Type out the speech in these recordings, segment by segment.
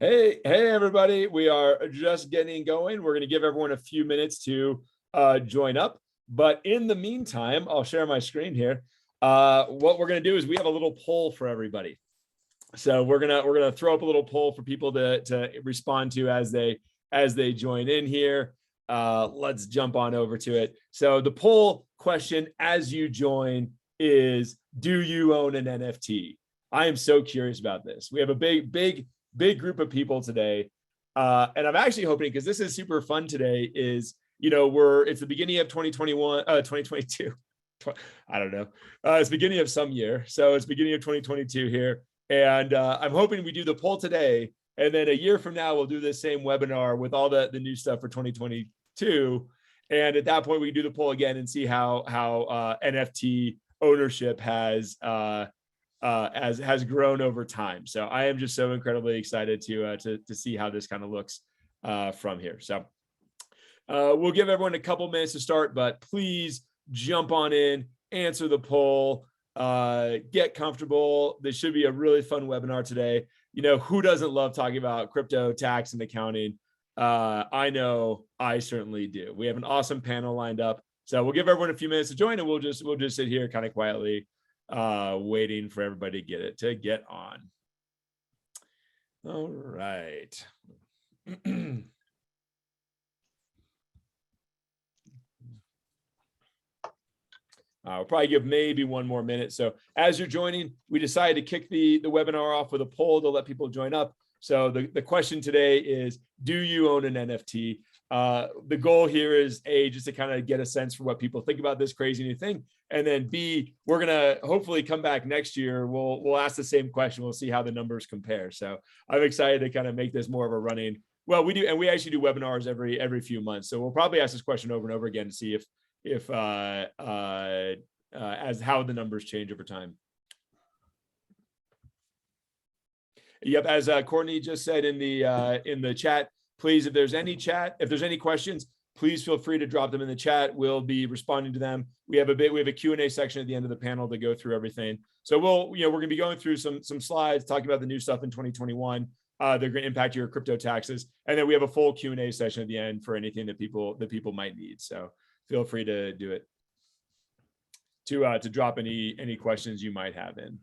Hey, everybody. We are just getting going. We're going to give everyone a few minutes to join up. But in the meantime, I'll share my screen here. What we're going to do is we have a little poll for everybody. So we're gonna throw up a little poll for people to respond to as they join in here. Let's jump on over to it. So the poll question as you join is, do you own an NFT? I am so curious about this. We have a big group of people today. And I'm actually hoping, because this is super fun today, is, it's the beginning of 2021, 2022. I don't know. It's beginning of some year. So it's beginning of 2022 here. And I'm hoping we do the poll today. And then a year from now, we'll do the same webinar with all the new stuff for 2022. And at that point, we can do the poll again and see how NFT ownership has grown over time. So I am just so incredibly excited to see how this kind of looks from here. So we'll give everyone a couple minutes to start, but please jump on in, answer the poll, get comfortable. This should be a really fun webinar today. Who doesn't love talking about crypto, tax, and accounting? I know I certainly do. We have an awesome panel lined up. So we'll give everyone a few minutes to join, and we'll just sit here kind of quietly waiting for everybody to get on. All right. We'll probably give maybe one more minute. So as you're joining, we decided to kick the webinar off with a poll to let people join up. So the question today is, do you own an NFT? The goal here is A, just to kind of get a sense for what people think about this crazy new thing. And then B, we're going to hopefully come back next year. We'll ask the same question. We'll see how the numbers compare. So I'm excited to kind of make this more of a running. Well, we do, and we actually do webinars every few months. So we'll probably ask this question over and over again to see if as how the numbers change over time. Yep, as Courtney just said in the chat, please, if there's any questions, please feel free to drop them in the chat. We'll be responding to them. We have a Q&A section at the end of the panel to go through everything. So we're going to be going through some slides talking about the new stuff in 2021. They're going to impact your crypto taxes, and then we have a full Q&A session at the end for anything that people might need. So feel free to do it, to drop any questions you might have in.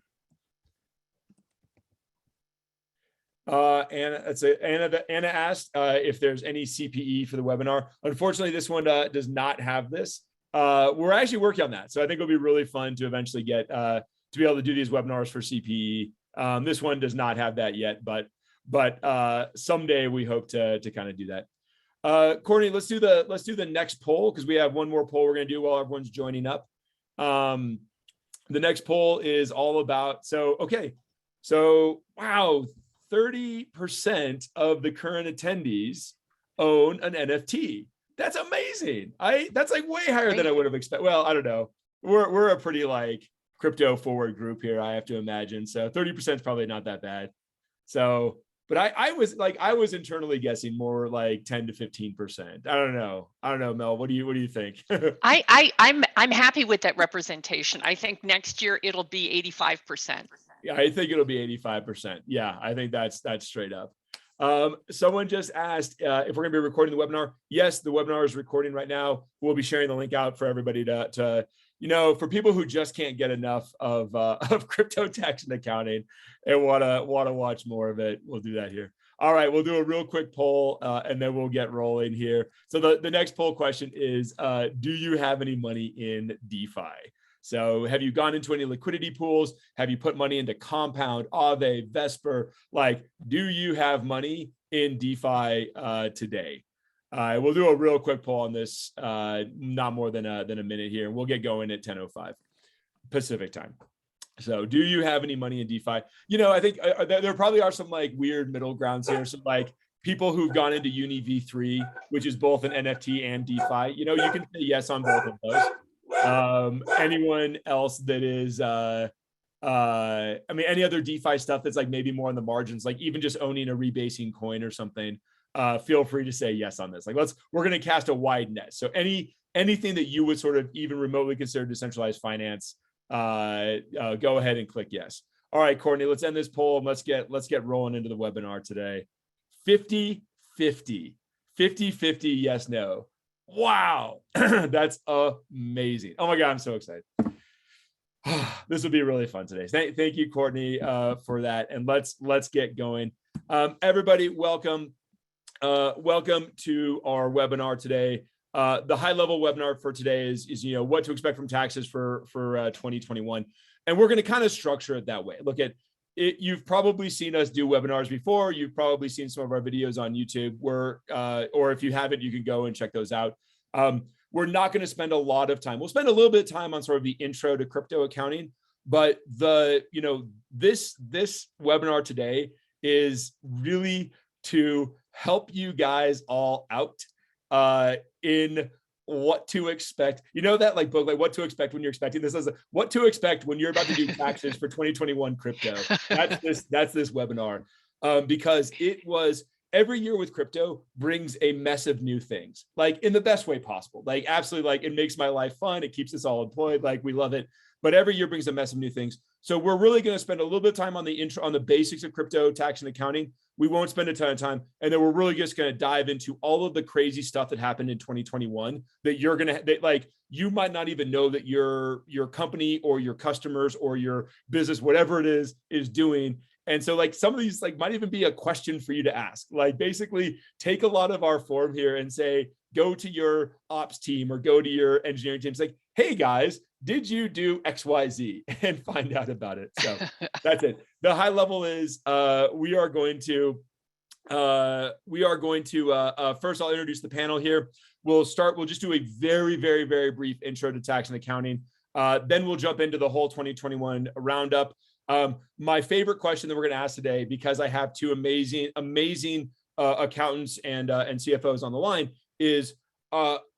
Anna asked if there's any CPE for the webinar. Unfortunately, this one does not have this. We're actually working on that, so I think it'll be really fun to eventually get to be able to do these webinars for CPE. This one does not have that yet, but someday we hope to kind of do that. Courtney, let's do the next poll, because we have one more poll we're going to do while everyone's joining up. The next poll is all about, wow, 30% of the current attendees own an NFT. That's amazing. That's like way higher than I would have expected. Well, I don't know. We're a pretty like crypto forward group here, I have to imagine. So 30% is probably not that bad. So, but I was internally guessing more like 10 to 15%. I don't know, Mel. What do you think? I'm happy with that representation. I think next year it'll be 85%. Yeah, I think it'll be 85%. Yeah, I think that's straight up. Someone just asked if we're going to be recording the webinar. Yes, the webinar is recording right now. We'll be sharing the link out for everybody to for people who just can't get enough of crypto tax and accounting and want to watch more of it. We'll do that here. All right, we'll do a real quick poll and then we'll get rolling here. So the next poll question is, do you have any money in DeFi? So have you gone into any liquidity pools? Have you put money into Compound, Aave, Vesper? Like, do you have money in DeFi today? We'll do a real quick poll on this, not more than a minute here. We'll get going at 10:05 Pacific time. So do you have any money in DeFi? I think there probably are some like weird middle grounds here. So like people who've gone into Uni V3, which is both an NFT and DeFi, you can say yes on both of those. Anyone else that is any other DeFi stuff that's like maybe more on the margins, like even just owning a rebasing coin or something, feel free to say yes on this. Like we're going to cast a wide net. So anything that you would sort of even remotely consider decentralized finance, go ahead and click yes. All right, Courtney, let's end this poll and let's get rolling into the webinar today. 50-50. 50-50 yes, no. Wow. That's amazing. Oh my God, I'm so excited. This will be really fun today. Thank you, Courtney, for that. And let's get going. Everybody, welcome. Welcome to our webinar today. The high level webinar for today is what to expect from taxes for 2021. And we're going to kind of structure it that way. Look at it. You've probably seen us do webinars before. You've probably seen some of our videos on YouTube or if you haven't, you can go and check those out. We're not going to spend a lot of time. We'll spend a little bit of time on sort of the intro to crypto accounting, but this webinar today is really to help you guys all out in what to expect. You know that book, what to expect when you're expecting this, is what to expect when you're about to do taxes for 2021 crypto. That's this webinar, because it was every year with crypto brings a mess of new things, in the best way possible. Absolutely, it makes my life fun. It keeps us all employed. We love it. But every year brings a mess of new things. So we're really going to spend a little bit of time on the intro, on the basics of crypto tax and accounting. We won't spend a ton of time. And then we're really just going to dive into all of the crazy stuff that happened in 2021 that you're going to, you might not even know that your company or your customers or your business, whatever it is doing. And so some of these might even be a question for you to ask. Basically take a lot of our form here and say, go to your ops team or go to your engineering team. It's hey guys, did you do XYZ, and find out about it. So that's it. The high level is we are going to first I'll introduce the panel here. We'll just do a very, very, very brief intro to tax and accounting. Then we'll jump into the whole 2021 roundup. My favorite question that we're going to ask today, because I have two amazing accountants and CFOs on the line, is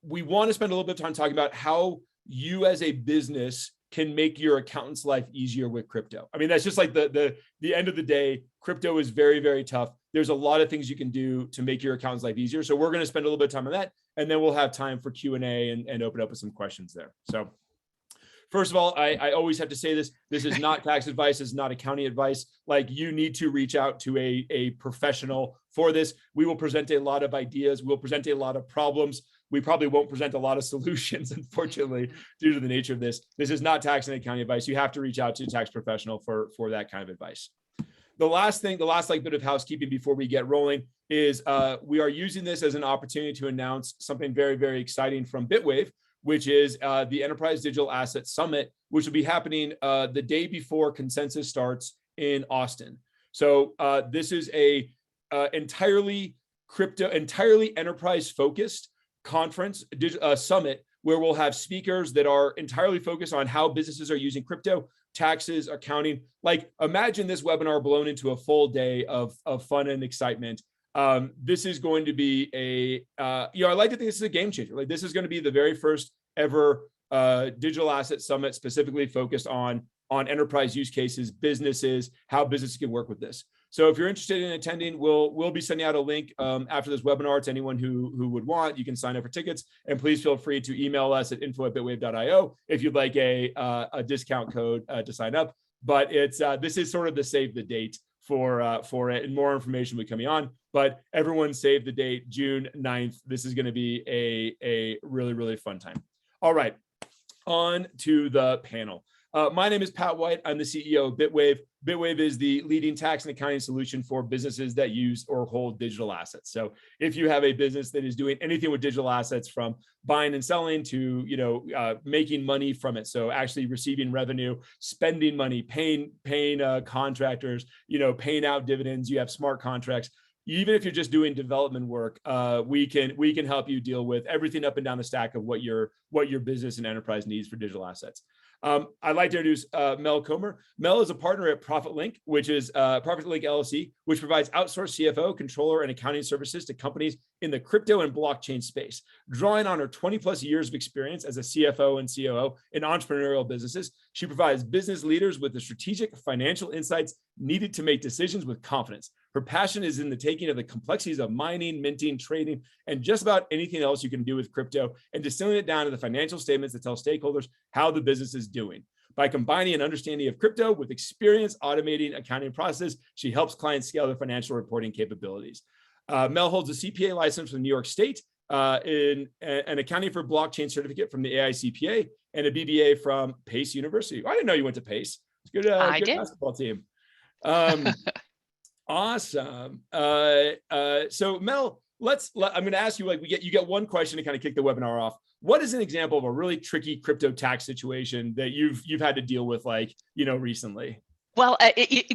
we want to spend a little bit of time talking about how you as a business can make your accountant's life easier with crypto. I mean, that's just the end of the day. Crypto is very, very tough. There's a lot of things you can do to make your accountant's life easier. So we're going to spend a little bit of time on that, and then we'll have time for Q&A and open up with some questions there. So first of all, I always have to say this. This is not tax advice. This is not accounting advice. You need to reach out to a professional for this. We will present a lot of ideas. We'll present a lot of problems. We probably won't present a lot of solutions, unfortunately, due to the nature of this. This is not tax and accounting advice. You have to reach out to a tax professional for that kind of advice. The last bit of housekeeping before we get rolling is we are using this as an opportunity to announce something very, very exciting from Bitwave, which is the Enterprise Digital Asset Summit, which will be happening the day before Consensus starts in Austin. So this is a entirely enterprise focused conference summit where we'll have speakers that are entirely focused on how businesses are using crypto, taxes, accounting. Imagine this webinar blown into a full day of fun and excitement. This is going to be I like to think this is a game changer. This is going to be the very first ever digital asset summit specifically focused on enterprise use cases, businesses, how businesses can work with this. So if you're interested in attending, we'll be sending out a link after this webinar to anyone who would want. You can sign up for tickets, and please feel free to email us at info@bitwave.io if you'd like a discount code to sign up. But this is sort of the save the date for it, and more information will be coming on. But everyone save the date, June 9th. This is going to be a really, really fun time. All right, on to the panel. My name is Pat White. I'm the CEO of Bitwave. Bitwave is the leading tax and accounting solution for businesses that use or hold digital assets. So if you have a business that is doing anything with digital assets, from buying and selling to making money from it, so actually receiving revenue, spending money, paying contractors, paying out dividends, you have smart contracts. Even if you're just doing development work, we can help you deal with everything up and down the stack of what your business and enterprise needs for digital assets. I'd like to introduce Mel Comer. Mel is a partner at ProfitLink, which is ProfitLink LLC, which provides outsourced CFO, controller, and accounting services to companies in the crypto and blockchain space. Drawing on her 20 plus years of experience as a CFO and COO in entrepreneurial businesses, she provides business leaders with the strategic financial insights needed to make decisions with confidence. Her passion is in the taking of the complexities of mining, minting, trading, and just about anything else you can do with crypto, and distilling it down to the financial statements that tell stakeholders how the business is doing. By combining an understanding of crypto with experience automating accounting processes, she helps clients scale their financial reporting capabilities. Mel holds a CPA license from New York State, in an accounting for blockchain certificate from the AICPA, and a BBA from Pace University. I didn't know you went to Pace. It's good, I good did. basketball team. Awesome. So Mel, I'm going to ask you, like, you get one question to kind of kick the webinar off. What is an example of a really tricky crypto tax situation that you've had to deal with, like, recently? Well,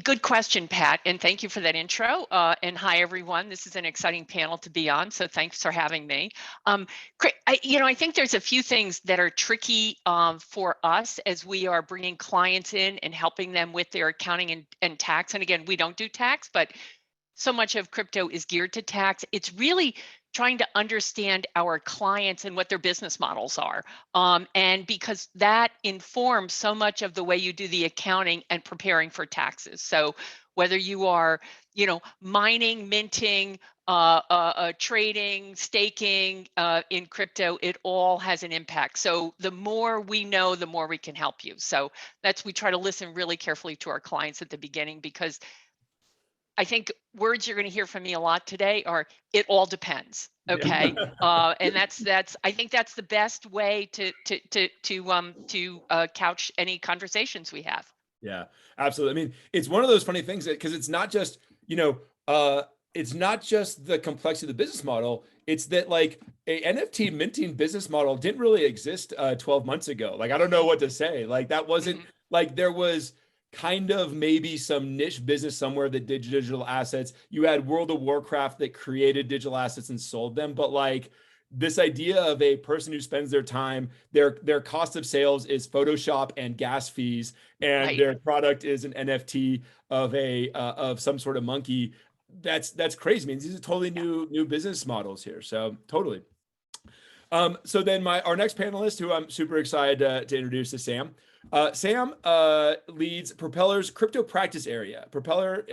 good question, Pat, and thank you for that intro. And hi, everyone. This is an exciting panel to be on, so thanks for having me. I think there's a few things that are tricky for us as we are bringing clients in and helping them with their accounting and tax. And again, we don't do tax, but so much of crypto is geared to tax. It's really trying to understand our clients and what their business models are. And because that informs so much of the way you do the accounting and preparing for taxes. So whether you are, mining, minting, trading, staking in crypto, it all has an impact. So the more we know, the more we can help you. So we try to listen really carefully to our clients at the beginning, because I think words you're going to hear from me a lot today are, it all depends. Okay. Yeah. And I think that's the best way to couch any conversations we have. Yeah, absolutely. I mean, it's one of those funny things because it's not just, it's not just the complexity of the business model. It's that, like, a NFT minting business model didn't really exist 12 months ago. Like, I don't know what to say. Like, that wasn't like, there was kind of maybe some niche business somewhere that did digital assets. You had World of Warcraft that created digital assets and sold them. But, like, this idea of a person who spends their time, their cost of sales is Photoshop and gas fees, and Right. their product is an NFT of some sort of monkey. That's crazy. I mean, these are totally new business models here. So totally. So then our next panelist, who I'm super excited to introduce, is Sam. Sam leads Propeller's crypto practice area. Propeller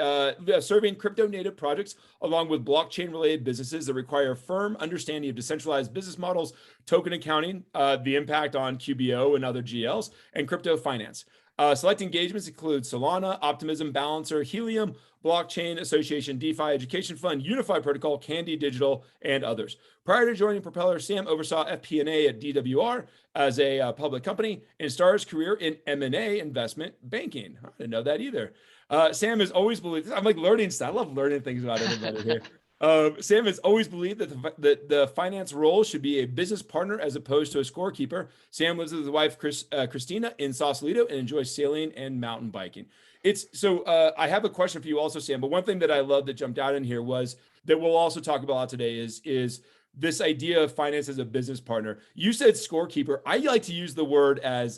serving crypto native projects along with blockchain related businesses that require a firm understanding of decentralized business models, token accounting, the impact on QBO and other GLs, and crypto finance. Select engagements include Solana, Optimism, Balancer, Helium, Blockchain Association, DeFi Education Fund, Unify Protocol, Candy Digital, and others. Prior to joining Propeller, Sam oversaw FP&A at DWR as a public company and started his career in M&A investment banking. I didn't know that either. Sam has always believed, I'm like learning stuff. I love learning things about everybody here. Sam has always believed that the finance role should be a business partner as opposed to a scorekeeper. Sam lives with his wife, Christina, in Sausalito, and enjoys sailing and mountain biking. I have a question for you also, Sam, but one thing that I love that jumped out in here was that we'll also talk about today is this idea of finance as a business partner. You said scorekeeper. I like to use the word as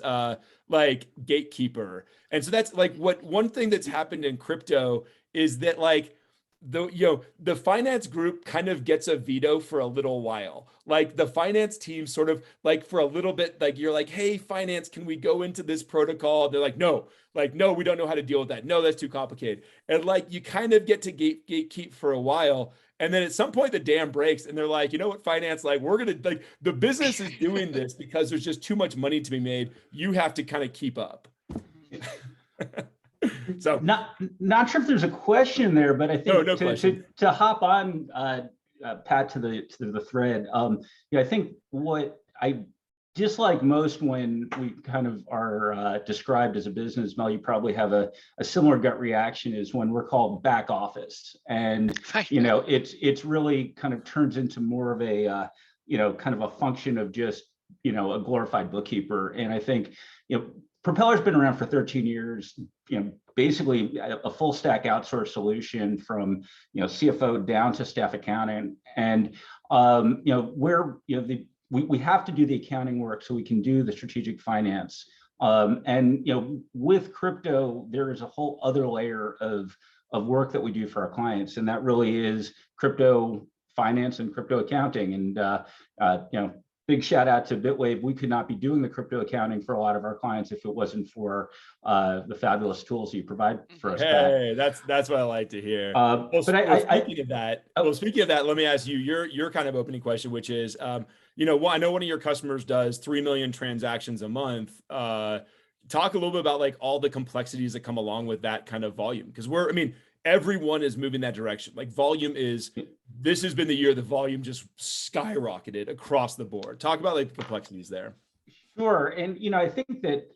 like gatekeeper. And so that's like one thing that's happened in crypto is that, like, the finance group kind of gets a veto for a little while. Like, the finance team sort of, like, for a little bit, like, you're like, hey, finance, can we go into this protocol? They're like, no, we don't know how to deal with that. No, that's too complicated. And, like, you kind of get to gatekeep for a while. And then at some point the dam breaks and they're like, you know what, finance, like, we're going to, like, the business is doing this because there's just too much money to be made. You have to kind of keep up. So not sure if there's a question there, but I think no question. To hop on, Pat, to the thread. I think what I dislike most when we kind of are described as a business, Mel, you probably have a similar gut reaction, is when we're called back office, and it's really kind of turns into more of a kind of a function of just a glorified bookkeeper. And I think Propeller's been around for 13 years, basically a full stack outsource solution from, CFO down to staff accounting. And, where, we have to do the accounting work so we can do the strategic finance. And, with crypto, there is a whole other layer of work that we do for our clients. And that really is crypto finance and crypto accounting. And, big shout out to Bitwave. We could not be doing the crypto accounting for a lot of our clients if it wasn't for the fabulous tools you provide for us. Hey, that's what I like to hear. Speaking of that, let me ask you your kind of opening question, which is, I know one of your customers does 3 million transactions a month. Talk a little bit about, like, all the complexities that come along with that kind of volume, because everyone is moving that direction. Like, volume is this has been the year the volume just skyrocketed across the board. Talk about like the complexities there. Sure, and I think that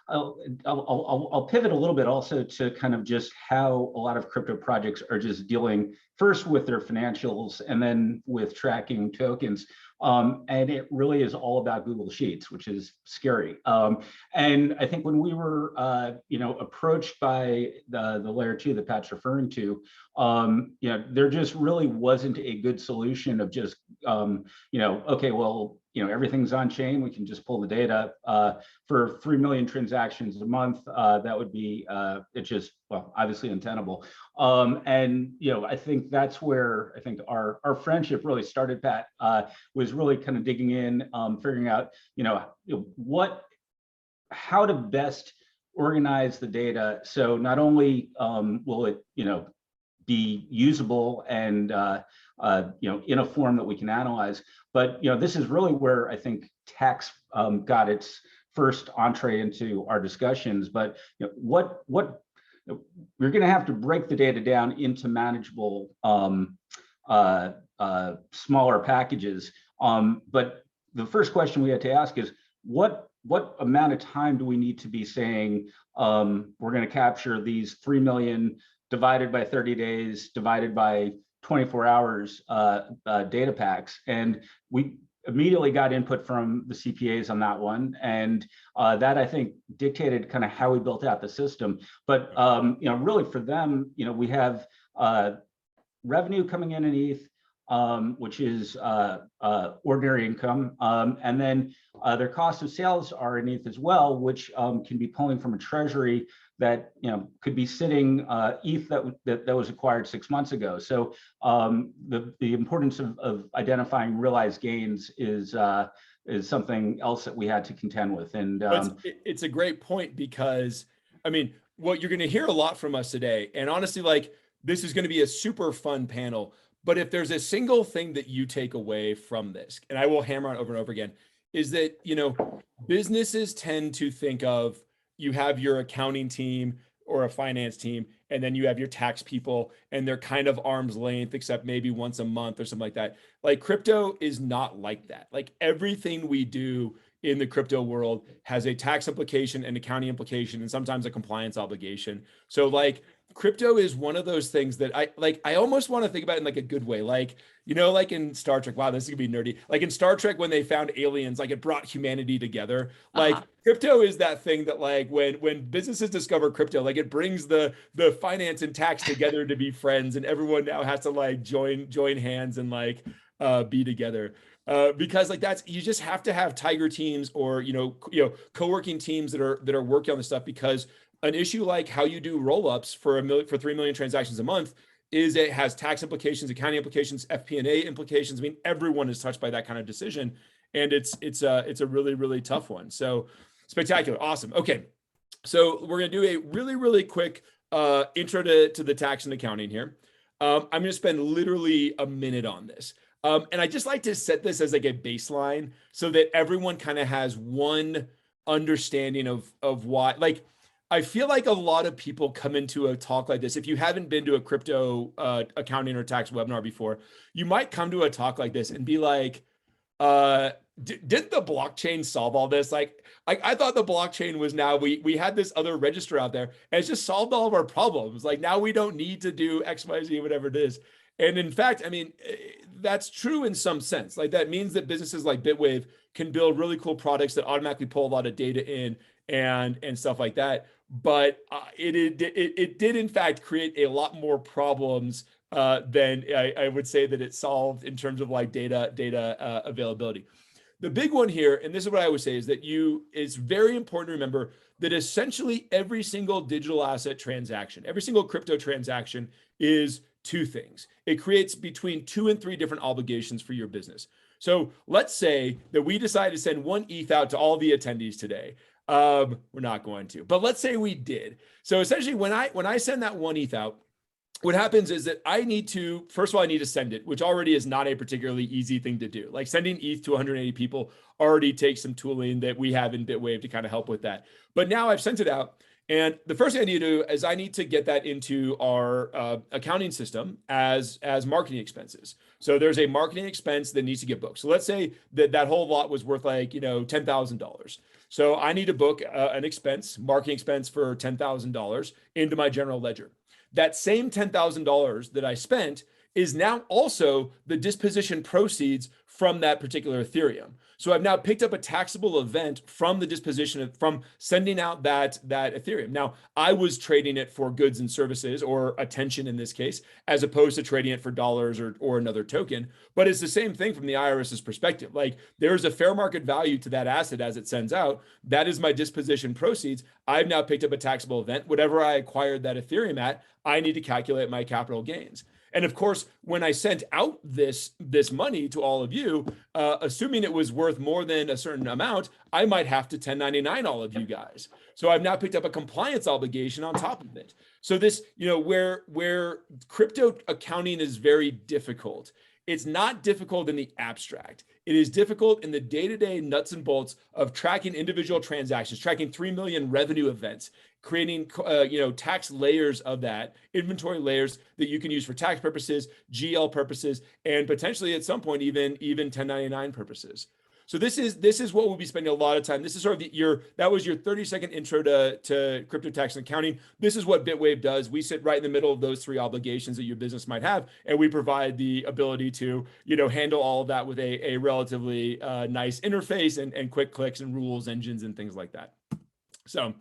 I'll pivot a little bit also to kind of just how a lot of crypto projects are just dealing first with their financials and then with tracking tokens. And it really is all about Google Sheets, which is scary. And I think when we were approached by the layer 2 that Pat's referring to, there just really wasn't a good solution of just okay, well, everything's on chain. We can just pull the data for 3 million transactions a month. That would be it's just, well, obviously untenable. And I think that's where I think our friendship really started, Pat, was really kind of digging in, figuring out how to best organize the data. So not only will it be usable and in a form that we can analyze, but this is really where I think tax got its first entree into our discussions. But what we're going to have to break the data down into manageable smaller packages. But the first question we had to ask is what amount of time do we need to be saying we're going to capture these 3 million divided by 30 days divided by 24 hours data packs? And we immediately got input from the CPAs on that one, and that I think dictated kind of how we built out the system. But really for them, we have revenue coming in ETH, which is ordinary income, and then their cost of sales are in ETH as well, which can be pulling from a treasury that could be sitting ETH that was acquired 6 months ago. So the importance of identifying realized gains is something else that we had to contend with. And it's a great point, because I mean, what you're going to hear a lot from us today, and honestly, like, this is going to be a super fun panel. But if there's a single thing that you take away from this, and I will hammer on over and over again, is that, businesses tend to think of, you have your accounting team or a finance team, and then you have your tax people, and they're kind of arm's length, except maybe once a month or something like that. Like, crypto is not like that. Like, everything we do in the crypto world has a tax implication, an accounting implication, and sometimes a compliance obligation. So like, crypto is one of those things that I almost want to think about it in like a good way. Like, like in Star Trek, wow, this is gonna be nerdy. Like in Star Trek, when they found aliens, like it brought humanity together. Like crypto is that thing that like when businesses discover crypto, like it brings the finance and tax together to be friends, and everyone now has to like join hands and like be together. Because like you just have to have tiger teams or co-working teams that are working on this stuff, because an issue like how you do roll-ups for 3 million transactions a month is it has tax implications, accounting implications, FP&A implications. I mean, everyone is touched by that kind of decision, and it's a really, really tough one. So spectacular, awesome. Okay, so we're gonna do a really, really quick intro to the tax and accounting here. I'm gonna spend literally a minute on this. And I just like to set this as like a baseline so that everyone kind of has one understanding of why. Like, I feel like a lot of people come into a talk like this. If you haven't been to a crypto accounting or tax webinar before, you might come to a talk like this and be like, didn't the blockchain solve all this? Like I thought the blockchain was now we had this other register out there and it's just solved all of our problems. Like now we don't need to do X, Y, Z, whatever it is. And in fact, I mean, that's true in some sense. Like that means that businesses like Bitwave can build really cool products that automatically pull a lot of data in and stuff like that. But it did in fact create a lot more problems than I would say that it solved in terms of like data availability. The big one here, and this is what I would say, is that it's very important to remember that essentially every single digital asset transaction, every single crypto transaction is two things. It creates between 2 and 3 different obligations for your business. So let's say that we decide to send 1 ETH out to all the attendees today. We're not going to, but let's say we did. So essentially when I send that 1 ETH out, what happens is that first of all, I need to send it, which already is not a particularly easy thing to do. Like sending ETH to 180 people already takes some tooling that we have in Bitwave to kind of help with that. But now I've sent it out, And the first thing I need to do is I need to get that into our accounting system as marketing expenses. So there's a marketing expense that needs to get booked. So let's say that whole lot was worth like, $10,000. So I need to book an expense, marketing expense for $10,000 into my general ledger. That same $10,000 that I spent is now also the disposition proceeds from that particular Ethereum. So I've now picked up a taxable event from the disposition from sending out that Ethereum. Now, I was trading it for goods and services, or attention in this case, as opposed to trading it for dollars or another token. But it's the same thing from the IRS's perspective. Like, there's a fair market value to that asset as it sends out. That is my disposition proceeds. I've now picked up a taxable event. Whatever I acquired that Ethereum at, I need to calculate my capital gains. And of course, when I sent out this money to all of you, assuming it was worth more than a certain amount, I might have to 1099 all of you guys. So I've now picked up a compliance obligation on top of it. So this, where crypto accounting is very difficult, it's not difficult in the abstract. It is difficult in the day-to-day nuts and bolts of tracking individual transactions, tracking 3 million revenue events, creating tax layers of that, inventory layers that you can use for tax purposes, GL purposes, and potentially at some point even 1099 purposes. So this is what we'll be spending a lot of time. This is sort of that was your 30-second intro to crypto tax and accounting. This is what Bitwave does. We sit right in the middle of those three obligations that your business might have, and we provide the ability to handle all of that with a relatively nice interface and quick clicks and rules engines and things like that. So,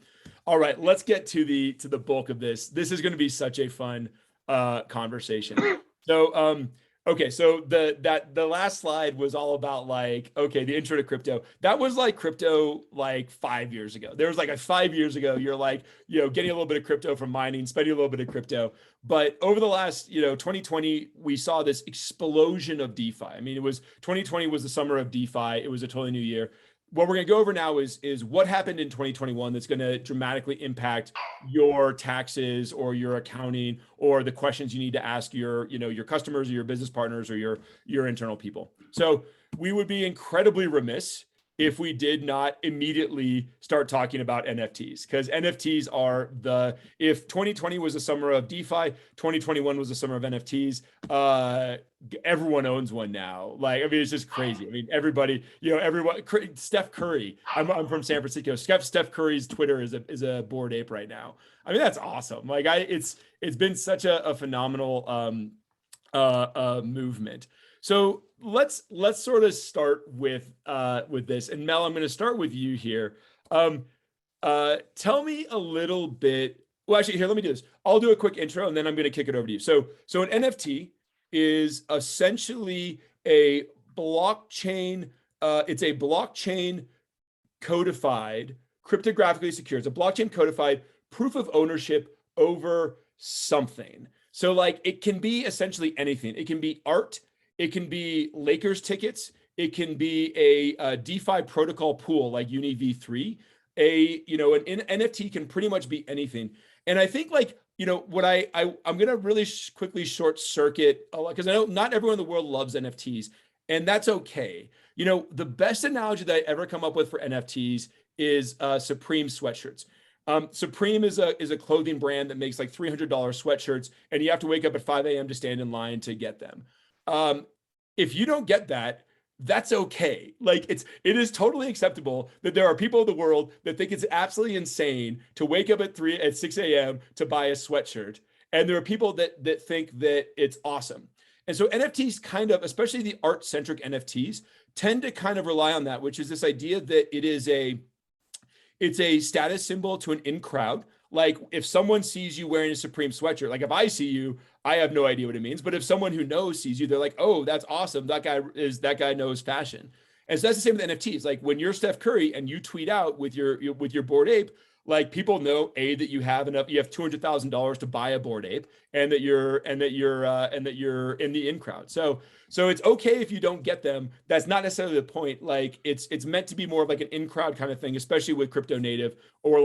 all right, let's get to the bulk of this. This is going to be such a fun conversation. So, okay, so the last slide was all about the intro to crypto. That was like crypto 5 years ago. There was 5 years ago, you're getting a little bit of crypto from mining, spending a little bit of crypto. But over the last, 2020, we saw this explosion of DeFi. I mean, 2020 was the summer of DeFi. It was a totally new year. What we're going to go over now is what happened in 2021 that's going to dramatically impact your taxes or your accounting or the questions you need to ask your customers or your business partners or your internal people. So we would be incredibly remiss if we did not immediately start talking about NFTs, because NFTs are if 2020 was the summer of DeFi, 2021 was the summer of NFTs. Everyone owns one now. It's just crazy. I mean, everybody, everyone. Steph Curry. I'm from San Francisco. Steph Curry's Twitter is a Bored Ape right now. I mean, that's awesome. It's been such a phenomenal movement. So let's sort of start with this. And Mel, I'm going to start with you here. Tell me a little bit. Well, actually, here, let me do this. I'll do a quick intro and then I'm going to kick it over to you. So an NFT is essentially a blockchain. It's a blockchain codified, cryptographically secure. It's a blockchain codified proof of ownership over something. So it can be essentially anything. It can be art. It can be Lakers tickets. It can be a DeFi protocol pool like Uni V3. An NFT can pretty much be anything. And I think what I'm going to really quickly short circuit a lot, because I know not everyone in the world loves NFTs, and that's okay. The best analogy that I ever come up with for NFTs is Supreme sweatshirts. Supreme is a clothing brand that makes $300 sweatshirts, and you have to wake up at 5 a.m. to stand in line to get them. If you don't get that, that's okay. It is totally acceptable that there are people in the world that think it's absolutely insane to wake up at 6 a.m. to buy a sweatshirt. And there are people that think that it's awesome. And so NFTs kind of, especially the art-centric NFTs, tend to kind of rely on that, which is this idea that it's a status symbol to an in crowd. If someone sees you wearing a Supreme sweatshirt, if I see you, I have no idea what it means. But if someone who knows sees you, they're like, oh, that's awesome. That guy knows fashion. And so that's the same with NFTs. When you're Steph Curry and you tweet out with your Bored Ape, people know that you have $200,000 to buy a Bored Ape, and that you're in the in crowd. So it's okay if you don't get them. That's not necessarily the point. It's meant to be more of an in crowd kind of thing, especially with crypto native or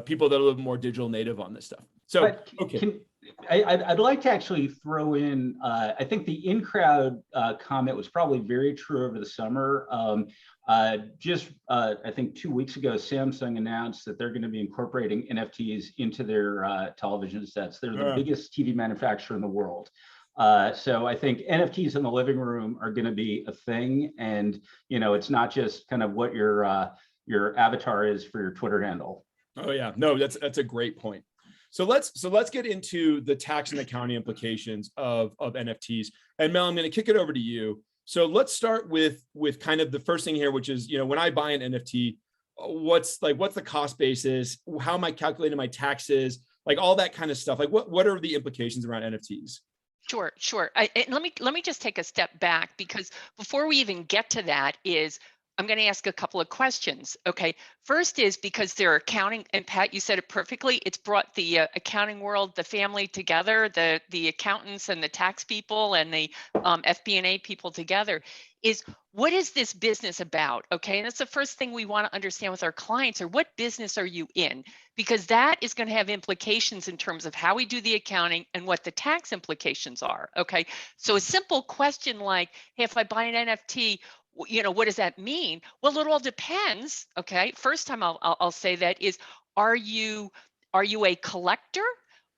people that are a little bit more digital native on this stuff. So okay. I'd like to actually throw in, I think the in-crowd comment was probably very true over the summer. I think 2 weeks ago, Samsung announced that they're going to be incorporating NFTs into their television sets. They're the biggest TV manufacturer in the world. So I think NFTs in the living room are going to be a thing. And, it's not just kind of what your avatar is for your Twitter handle. Oh yeah, no, that's a great point. So let's get into the tax and accounting implications of NFTs. And Mel, I'm going to kick it over to you. So let's start with kind of the first thing here, which is, when I buy an NFT, what's the cost basis? How am I calculating my taxes? Like all that kind of stuff. Like what are the implications around NFTs? Sure. Let me just take a step back, because before we even get to that I'm going to ask a couple of questions. Okay. First is because they're accounting, and Pat, you said it perfectly. It's brought the accounting world, the family together, the accountants and the tax people and the FP&A people together. Is what is this business about? Okay. And that's the first thing we want to understand with our clients, or what business are you in? Because that is going to have implications in terms of how we do the accounting and what the tax implications are. Okay. So a simple question like, hey, if I buy an NFT, what does that mean? Well, it all depends. Okay. First time I'll say that is, are you a collector?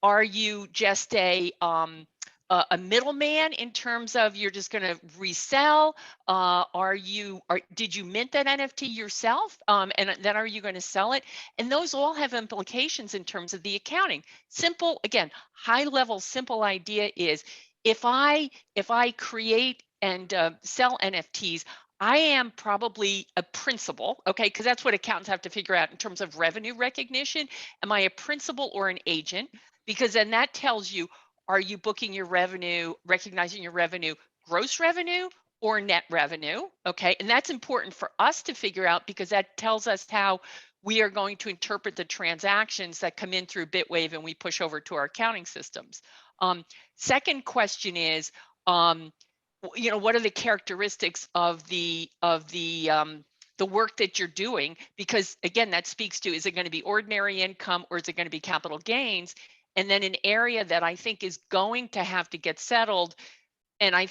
Are you just a middleman in terms of you're just going to resell? Did you mint that NFT yourself? And then are you going to sell it? And those all have implications in terms of the accounting. Simple, again, high level, simple idea is if I create and sell NFTs, I am probably a principal, okay, because that's what accountants have to figure out in terms of revenue recognition. Am I a principal or an agent? Because then that tells you, are you booking your revenue, recognizing your revenue, gross revenue or net revenue? Okay, and that's important for us to figure out, because that tells us how we are going to interpret the transactions that come in through Bitwave and we push over to our accounting systems. Second question is, what are the characteristics of the work that you're doing? Because again, that speaks to, is it going to be ordinary income or is it going to be capital gains? And then an area that I think is going to have to get settled, and I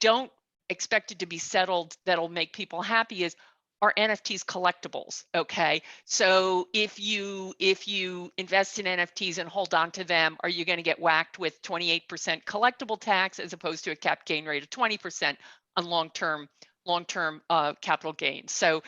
don't expect it to be settled that'll make people happy, is, are NFTs collectibles? Okay, so if you invest in NFTs and hold on to them, are you going to get whacked with 28% collectible tax as opposed to a cap gain rate of 20% on long-term capital gains? So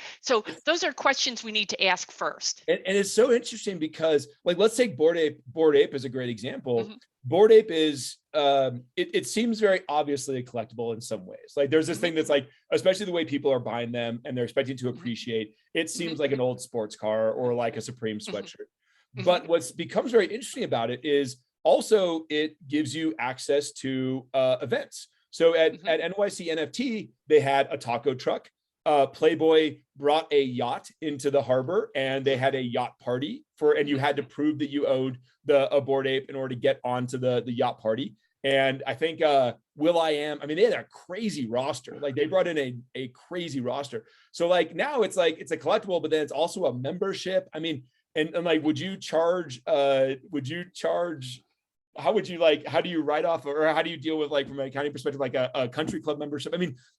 those are questions we need to ask first. And it's so interesting because, like, let's take Bored Ape is a great example. Mm-hmm. Bored Ape is it seems very obviously a collectible in some ways. Like there's this thing that's like, especially the way people are buying them and they're expecting to appreciate, it seems like an old sports car or like a Supreme sweatshirt. But what's becomes very interesting about it is also it gives you access to events. So at NYC NFT, they had a taco truck. Playboy brought a yacht into the harbor and they had a yacht party and you had to prove that you owed a Bored Ape in order to get onto the yacht party. And I think will.i.am, they had a crazy roster. Like they brought in a crazy roster. So like now it's like, it's a collectible, but then it's also a membership. And like, would you charge, how do you write off, or how do you deal with, like, from an accounting perspective, like a country club membership?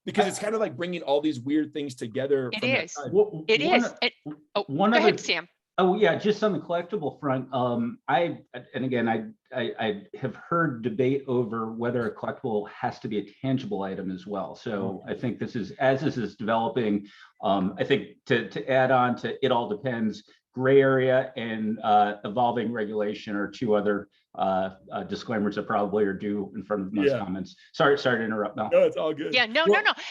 Because it's kind of like bringing all these weird things together. It is. Go ahead, Sam. Oh yeah, just on the collectible front, I have heard debate over whether a collectible has to be a tangible item as well. So I think this is developing, I think to add on to it all depends, gray area and evolving regulation are two other disclaimers that probably are due in front of most comments. Sorry to interrupt, Mel. No, it's all good. Yeah, no.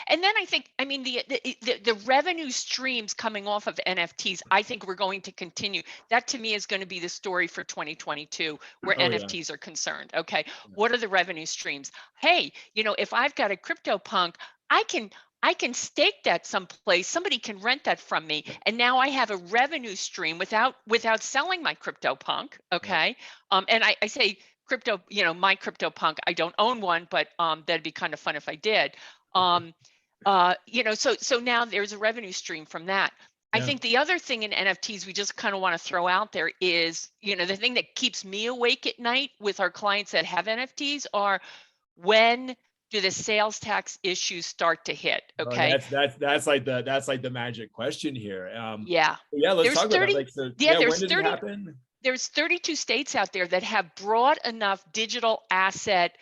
And then I think, the revenue streams coming off of NFTs, I think we're going to continue. That to me is going to be the story for 2022, where NFTs are concerned. Okay, what are the revenue streams? Hey, if I've got a CryptoPunk, I can stake that someplace. Somebody can rent that from me, and now I have a revenue stream without selling my CryptoPunk. Okay, and I say crypto, my CryptoPunk. I don't own one, but that'd be kind of fun if I did. So now there's a revenue stream from that. I think the other thing in NFTs we just kind of want to throw out there is, the thing that keeps me awake at night with our clients that have NFTs are, when do the sales tax issues start to hit? Okay. That's like the magic question here. Yeah. Yeah, let's There's talk about 30, that. Like, so yeah, when there's does 30, it happen? there's 32 states out there that have broad enough digital asset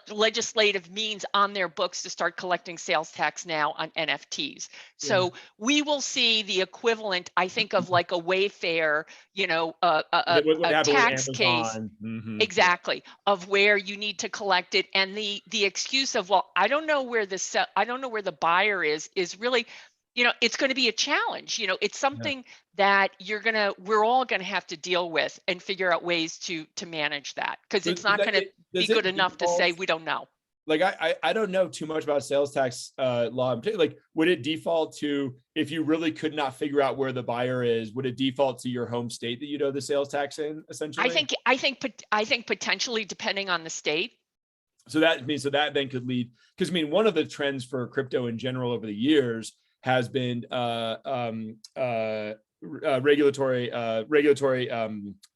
legislative means on their books to start collecting sales tax now on NFTs. So we will see the equivalent, I think, of like a Wayfair, What happened tax with case. Amazon? Exactly, of where you need to collect it, and the excuse of, well, I don't know where the buyer is really, it's going to be a challenge. It's something that we're all going to have to deal with and figure out ways to manage that, because it's not going to be good enough to say we don't know. Like, I don't know too much about sales tax law in particular. Like, would it default to, if you really could not figure out where the buyer is, would it default to your home state that you'd owe the sales tax in, essentially? I think potentially, depending on the state. So that then could lead, because one of the trends for crypto in general over the years has been regulatory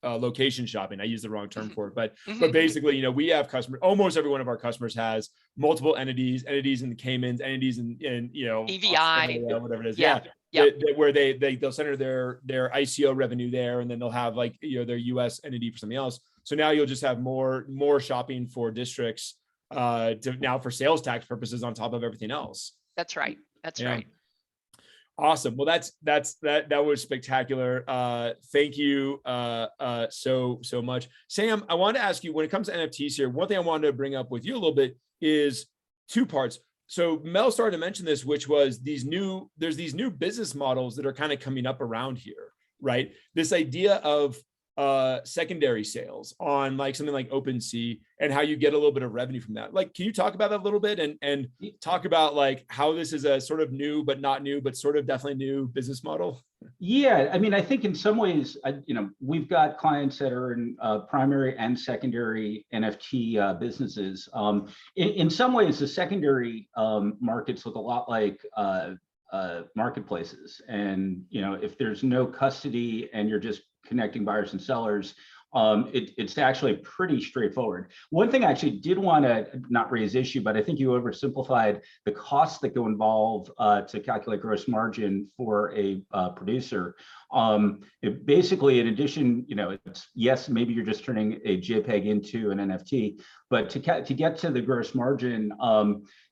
location shopping. I use the wrong term for it, but basically, we have customers. Almost every one of our customers has multiple entities in the Caymans, entities in EVI, Australia, whatever it is. Where they'll center their ICO revenue there, and then they'll have like their US entity for something else. So now you'll just have more shopping for districts for sales tax purposes on top of everything else. That's right. Right. Awesome. Well, that was spectacular. Thank you so much. Sam, I wanted to ask you, when it comes to NFTs here, one thing I wanted to bring up with you a little bit is two parts. So Mel started to mention this, which was there's these new business models that are kind of coming up around here, right? This idea of secondary sales on like something like OpenSea, and how you get a little bit of revenue from that. Like, can you talk about that a little bit and talk about like how this is a sort of new, but not new, but sort of definitely new business model? Yeah, I think in some ways, we've got clients that are in primary and secondary NFT businesses. In some ways, the secondary markets look a lot like marketplaces, and if there's no custody and you're just connecting buyers and sellers, it's actually pretty straightforward. One thing I actually did want to not raise issue, but I think you oversimplified the costs that go involved to calculate gross margin for a producer. Basically, in addition, yes, maybe you're just turning a JPEG into an NFT, but to get to the gross margin,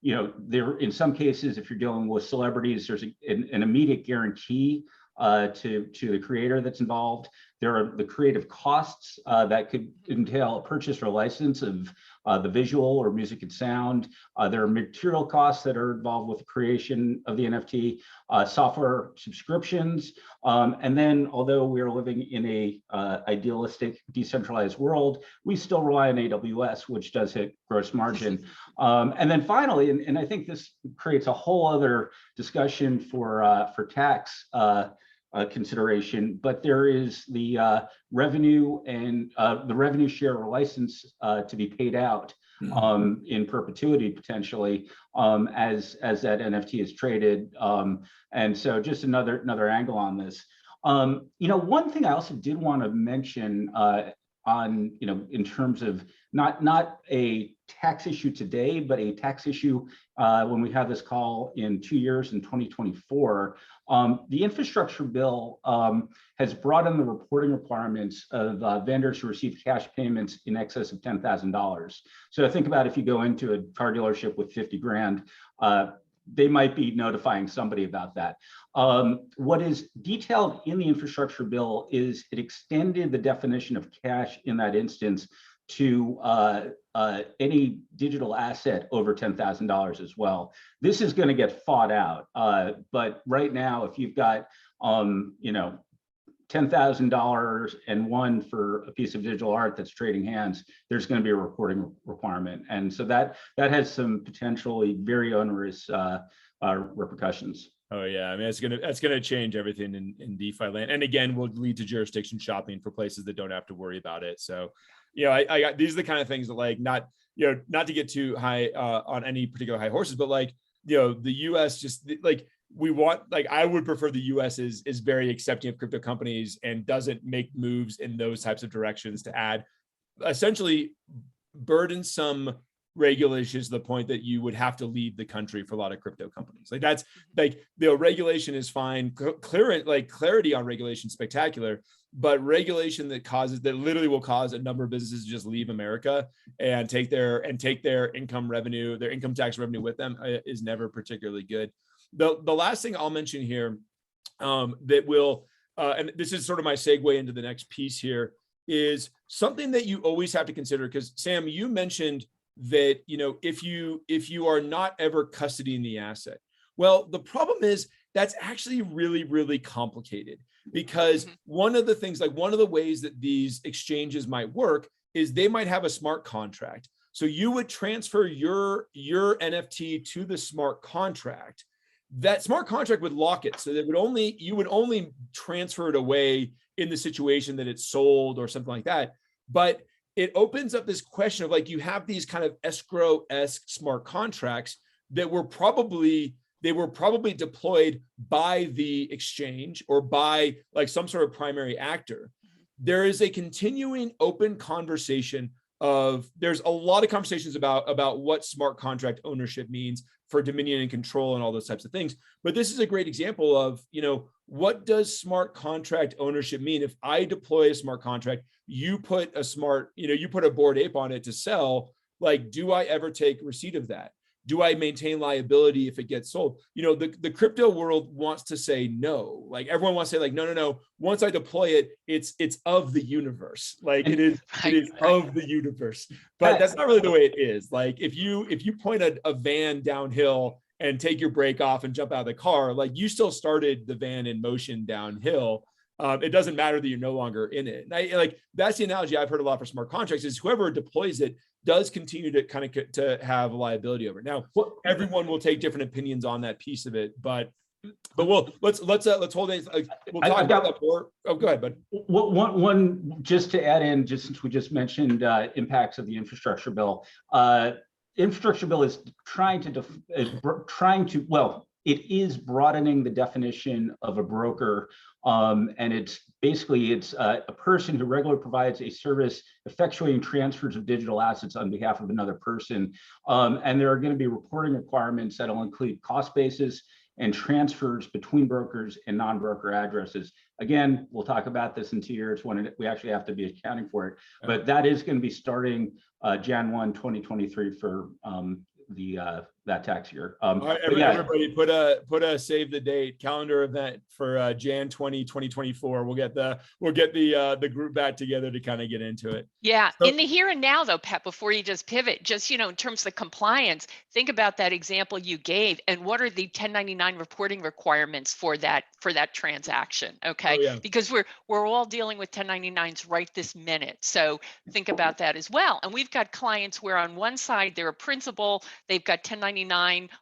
there, in some cases, if you're dealing with celebrities, there's an immediate guarantee to the creator that's involved. There are the creative costs that could entail a purchase or a license of the visual or music and sound. There are material costs that are involved with the creation of the NFT, software subscriptions. And then, although we're living in a idealistic, decentralized world, we still rely on AWS, which does hit gross margin. And then finally, and I think this creates a whole other discussion for tax consideration, but there is the revenue and the revenue share or license to be paid out in perpetuity, potentially, as that NFT is traded. And so just another angle on this. One thing I also did want to mention on, in terms of not a tax issue today, but a tax issue when we have this call in 2 years in 2024. The infrastructure bill has brought in the reporting requirements of vendors who receive cash payments in excess of $10,000. So think about if you go into a car dealership with 50 grand, they might be notifying somebody about that. What is detailed in the infrastructure bill is it extended the definition of cash in that instance to any digital asset over $10,000 as well. This is going to get fought out, but right now, if you've got $10,000 and one for a piece of digital art that's trading hands, there's going to be a reporting requirement, and so that has some potentially very onerous repercusussions. Oh yeah, I mean that's gonna change everything in DeFi land, and again will lead to jurisdiction shopping for places that don't have to worry about it. So, I got, these are the kind of things that, like, not to get too high on any particular high horses, but like the U.S. just like we want, like, I would prefer the US is very accepting of crypto companies and doesn't make moves in those types of directions to add essentially burdensome regulations to the point that you would have to leave the country for a lot of crypto companies. Like, that's like, the regulation is fine, clarity on regulation, spectacular, but regulation that literally will cause a number of businesses to just leave America and take their income tax revenue with them is never particularly good. The last thing I'll mention here that will, and this is sort of my segue into the next piece here, is something that you always have to consider, because Sam, you mentioned that, if you are not ever custodying the asset, well, the problem is that's actually really, really complicated, because one of the ways that these exchanges might work is they might have a smart contract. So you would transfer your NFT to the smart contract. That smart contract would lock it, so that you would only transfer it away in the situation that it's sold or something like that. But it opens up this question of, like, you have these kind of escrow-esque smart contracts that were probably deployed by the exchange or by, like, some sort of primary actor. There is a continuing open conversation there's a lot of conversations about what smart contract ownership means for dominion and control and all those types of things. But this is a great example of, what does smart contract ownership mean? If I deploy a smart contract, you put a Bored Ape on it to sell, like, do I ever take receipt of that? Do I maintain liability if it gets sold? The crypto world wants to say no. Like, everyone wants to say, like, no. Once I deploy it, it's of the universe. Like, it is of the universe. But that's not really the way it is. Like, if you point a van downhill and take your brake off and jump out of the car, like, you still started the van in motion downhill. It doesn't matter that you're no longer in it. And that's the analogy I've heard a lot for smart contracts, is whoever deploys it does continue to kind of to have liability over it. Now, everyone will take different opinions on that piece of it, but let's hold it. We'll talk about that more. Oh, go ahead, bud. One just to add in, just since we just mentioned impacts of the infrastructure bill. Infrastructure bill is it is broadening the definition of a broker, and it's a person who regularly provides a service effectuating transfers of digital assets on behalf of another person. And there are going to be reporting requirements that will include cost basis and transfers between brokers and non-broker addresses. Again, we'll talk about this in 2 years when we actually have to be accounting for it. But that is going to be starting Jan 1, 2023 for that tax year. All right, everybody put a save the date calendar event for Jan 20, 2024. We'll get the group back together to kind of get into it. Yeah, in the here and now though, Pat, before you just pivot, just, in terms of the compliance, think about that example you gave and what are the 1099 reporting requirements for that transaction, okay? Oh, yeah. Because we're all dealing with 1099s right this minute. So think about that as well. And we've got clients where on one side they're a principal, they've got 1099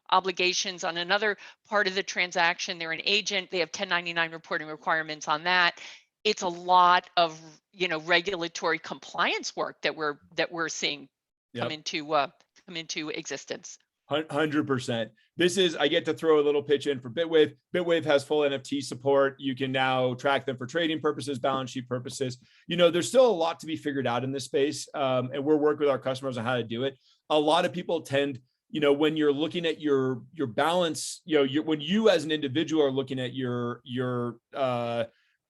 obligations on another part of the transaction, they're an agent, they have 1099 reporting requirements on that. It's a lot of regulatory compliance work that we're seeing come into existence. 100%. I get to throw a little pitch in for Bitwave. Bitwave has full NFT support. You can now track them for trading purposes, balance sheet purposes. There's still a lot to be figured out in this space, and we're working with our customers on how to do it. A lot of people tend, when you're looking at your balance, when you as an individual are looking at your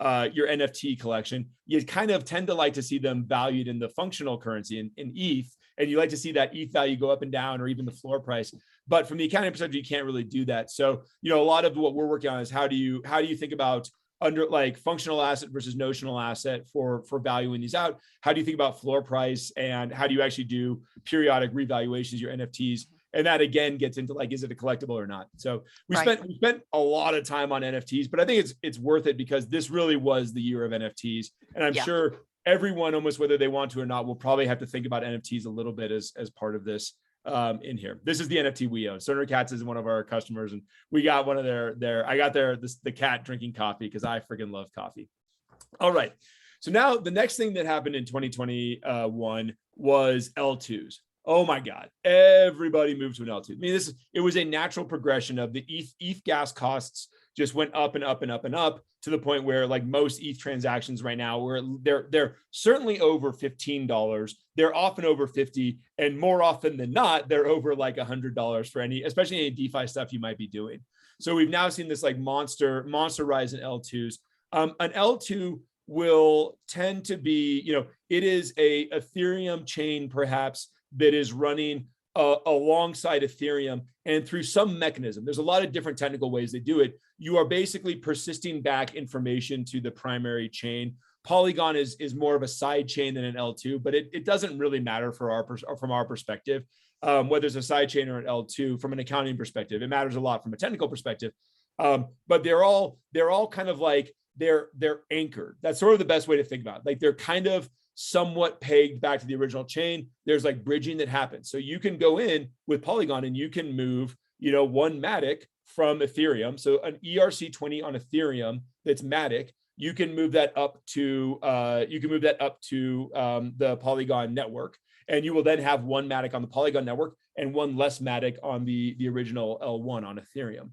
NFT collection, you kind of tend to like to see them valued in the functional currency in ETH, and you like to see that ETH value go up and down, or even the floor price. But from the accounting perspective, you can't really do that. So, a lot of what we're working on is how do you think about functional asset versus notional asset for valuing these out? How do you think about floor price, and how do you actually do periodic revaluations, your NFTs? And that again gets into is it a collectible or not? So we spent a lot of time on NFTs, but I think it's worth it because this really was the year of NFTs. And I'm sure everyone, almost whether they want to or not, will probably have to think about NFTs a little bit as part of this in here. This is the NFT we own. Cerner Cats is one of our customers, and we got one of the cat drinking coffee because I freaking love coffee. All right. So now the next thing that happened in 2021 was L2s. oh my God, everybody moved to an L2. I mean, it was a natural progression of the ETH gas costs just went up and up and up and up to the point where like most ETH transactions right now, where they're certainly over $15. They're often over 50, and more often than not, they're over like $100 for especially any DeFi stuff you might be doing. So we've now seen this like monster rise in L2s. An L2 will tend to be, it is a Ethereum chain perhaps that is running alongside Ethereum, and through some mechanism. There's a lot of different technical ways they do it. You are basically persisting back information to the primary chain. Polygon is more of a side chain than an L2, but it doesn't really matter from our perspective, whether it's a side chain or an L2 from an accounting perspective. It matters a lot from a technical perspective, but they're all kind of like they're anchored. That's sort of the best way to think about it. Like they're kind of somewhat pegged back to the original chain. There's like bridging that happens. So you can go in with Polygon and you can move, one Matic from Ethereum. So an ERC20 on Ethereum that's Matic, you can move that up to the Polygon network, and you will then have one Matic on the Polygon network and one less Matic on the original L1 on Ethereum.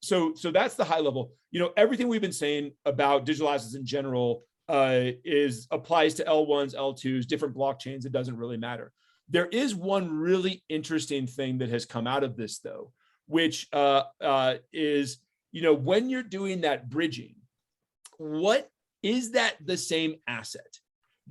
So that's the high level. Everything we've been saying about digital assets in general applies to L1s, L2s, different blockchains. It doesn't really matter. There is one really interesting thing that has come out of this, though, which is, when you're doing that bridging, what is that the same asset?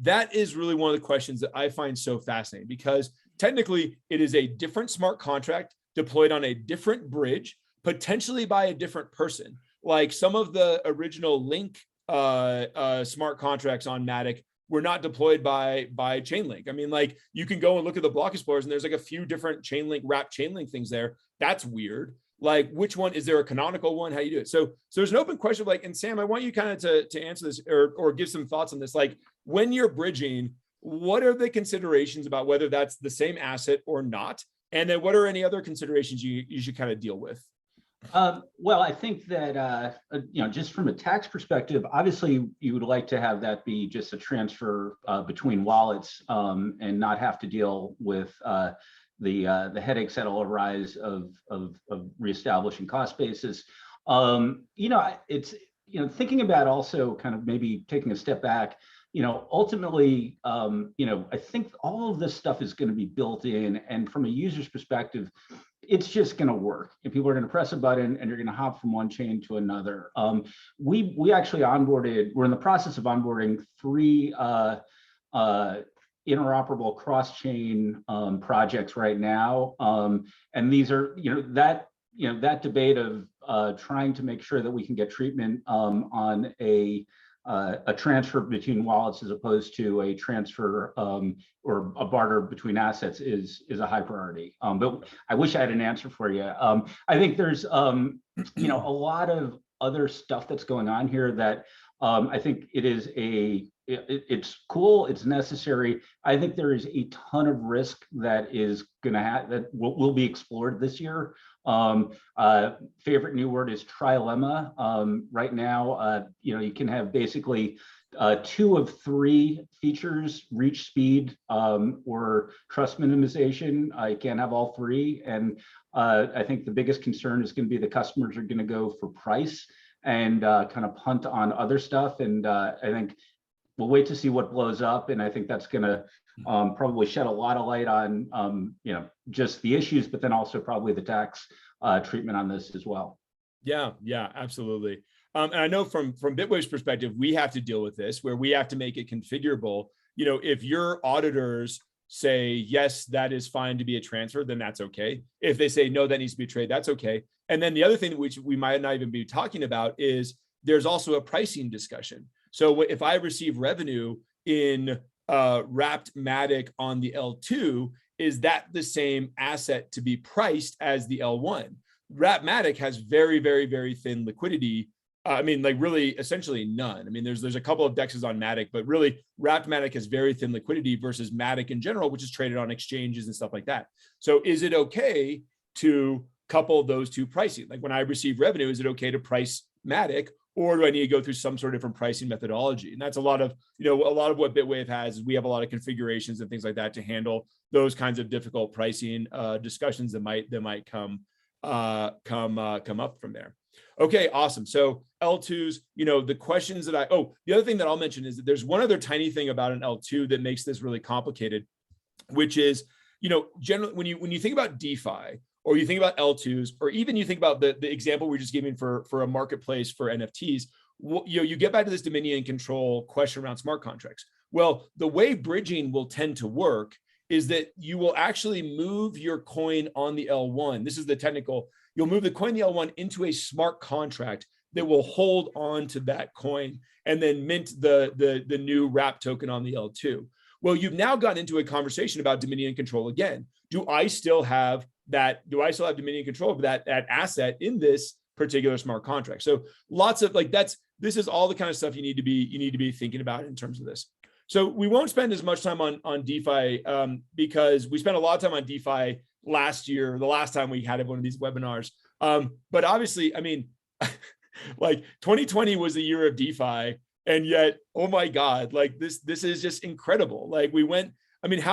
That is really one of the questions that I find so fascinating, because technically it is a different smart contract deployed on a different bridge, potentially by a different person. Like some of the original Link smart contracts on Matic were not deployed by Chainlink. I mean, like you can go and look at the block explorers and there's like a few different wrapped Chainlink things there. That's weird. Like which one, is there a canonical one? How you do it? So there's an open question of like, and Sam, I want you kind of to answer this or give some thoughts on this. Like when you're bridging, what are the considerations about whether that's the same asset or not? And then what are any other considerations you should kind of deal with? Well, I think that, just from a tax perspective, obviously you would like to have that be just a transfer between wallets and not have to deal with the headaches that'll arise of reestablishing cost basis. It's, thinking about also kind of maybe taking a step back, ultimately, I think all of this stuff is going to be built in, and from a user's perspective, it's just going to work. And people are going to press a button and you're going to hop from one chain to another. We actually we're in the process of onboarding 3 interoperable cross-chain projects right now. And these are, that debate of trying to make sure that we can get treatment on a transfer between wallets as opposed to a transfer or a barter between assets is a high priority. But I wish I had an answer for you. I think there's a lot of other stuff that's going on here that I think it's cool, it's necessary. I think there is a ton of risk that that will be explored this year. Favorite new word is trilemma. Right now, you can have basically 2 of 3 features reach speed or trust minimization. You can't have all 3. And I think the biggest concern is going to be the customers are going to go for price and kind of punt on other stuff. And I think we'll wait to see what blows up. And I think that's going to probably shed a lot of light on, just the issues, but then also probably the tax treatment on this as well. Yeah, absolutely. And I know from Bitwave's perspective, we have to deal with this where we have to make it configurable. If your auditors say, yes, that is fine to be a transfer, then that's okay. If they say, no, that needs to be a trade, that's okay. And then the other thing which we might not even be talking about is there's also a pricing discussion. So if I receive revenue in wrapped Matic on the L2, is that the same asset to be priced as the L1? Wrapped Matic has very, very, very thin liquidity. Really essentially none. There's a couple of dexes on Matic, but really wrapped Matic has very thin liquidity versus Matic in general, which is traded on exchanges and stuff like that. So is it okay to couple those two pricing? Like when I receive revenue, is it okay to price Matic or do I need to go through some sort of different pricing methodology? And that's a lot of what Bitwave has is we have a lot of configurations and things like that to handle those kinds of difficult pricing discussions that might come up from there. Okay, awesome. So L2s, the questions that the other thing that I'll mention is that there's one other tiny thing about an L2 that makes this really complicated, which is, generally when you think about DeFi, or you think about L2s, or even you think about the example we're just giving for a marketplace for NFTs, you get back to this dominion and control question around smart contracts. Well, the way bridging will tend to work is that you will actually move your coin on the L1. This is the technical. You'll move the coin the L1 into a smart contract that will hold on to that coin and then mint the new wrap token on the L2. Well, you've now gotten into a conversation about dominion and control again. Do I still have dominion and control of that asset in this particular smart contract? So lots of this is all the kind of stuff you need to be thinking about in terms of this. So we won't spend as much time on DeFi because we spent a lot of time on DeFi last year, the last time we had one of these webinars. But obviously, 2020 was the year of DeFi, and yet, oh my God, this is just incredible. How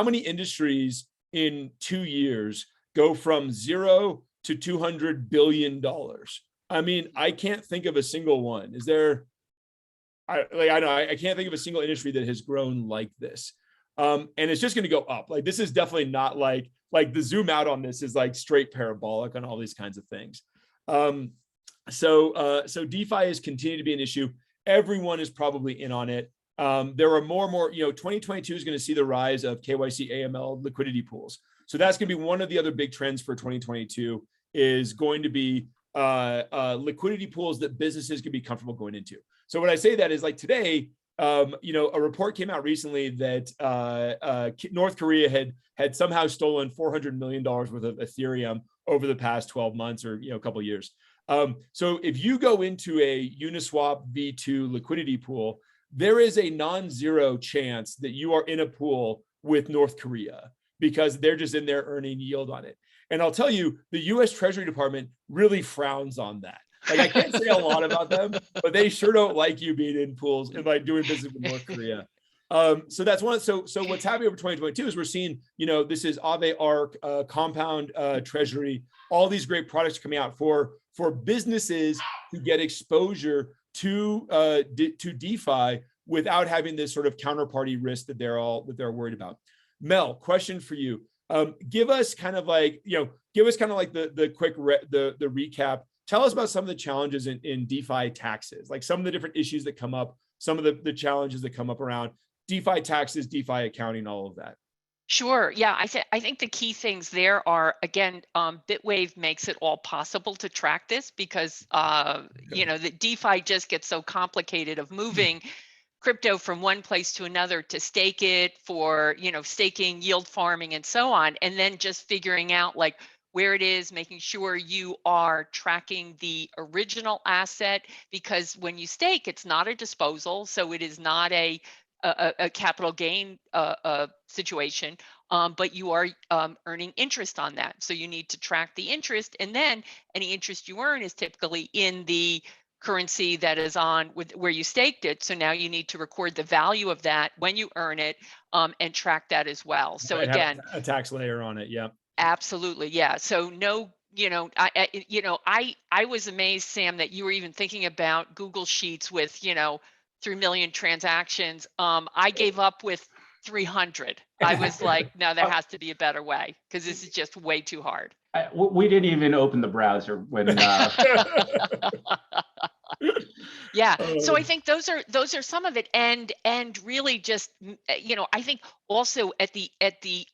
many industries in 2 years go from 0 to $200 billion? I can't think of a single one. Is there? I can't think of a single industry that has grown like this. And it's just going to go up. This is definitely not like the zoom out on this is straight parabolic on all these kinds of things. So DeFi is continuing to be an issue. Everyone is probably in on it. There are more and more, 2022 is going to see the rise of KYC AML liquidity pools. So that's going to be one of the other big trends for 2022 is going to be liquidity pools that businesses can be comfortable going into. So when I say that is today, a report came out recently that North Korea had somehow stolen $400 million worth of Ethereum over the past 12 months or a couple of years. So if you go into a Uniswap V2 liquidity pool, there is a non-zero chance that you are in a pool with North Korea because they're just in there earning yield on it. And I'll tell you, the US Treasury Department really frowns on that. I can't say a lot about them, but they sure don't like you being in pools and doing business with North Korea. So that's one. So what's happening over 2022 is we're seeing, this is Aave Arc, Compound Treasury, all these great products coming out for businesses who get exposure to DeFi without having this sort of counterparty risk that they're worried about. Mel, question for you. Give us kind of the quick the recap. Tell us about some of the challenges in DeFi taxes, some of the different issues that come up, some of the challenges that come up around DeFi taxes, DeFi accounting, all of that. Sure. Yeah, I think the key things there are, again, Bitwave makes it all possible to track this because, the DeFi just gets so complicated of moving crypto from one place to another to stake it for, staking, yield farming, and so on. And then just figuring out where it is, making sure you are tracking the original asset, because when you stake, it's not a disposal. So it is not a capital gain situation, but you are earning interest on that. So you need to track the interest, and then any interest you earn is typically in the currency that is on where you staked it. So now you need to record the value of that when you earn it, and track that as well. So again, a tax layer on it. Yeah. Absolutely. Yeah. So no, I was amazed, Sam, that you were even thinking about Google Sheets with, 3 million transactions. I gave up with 300. I was like, no, there has to be a better way because this is just way too hard. We didn't even open the browser when. Yeah. So I think those are some of it, and really just, I think also at the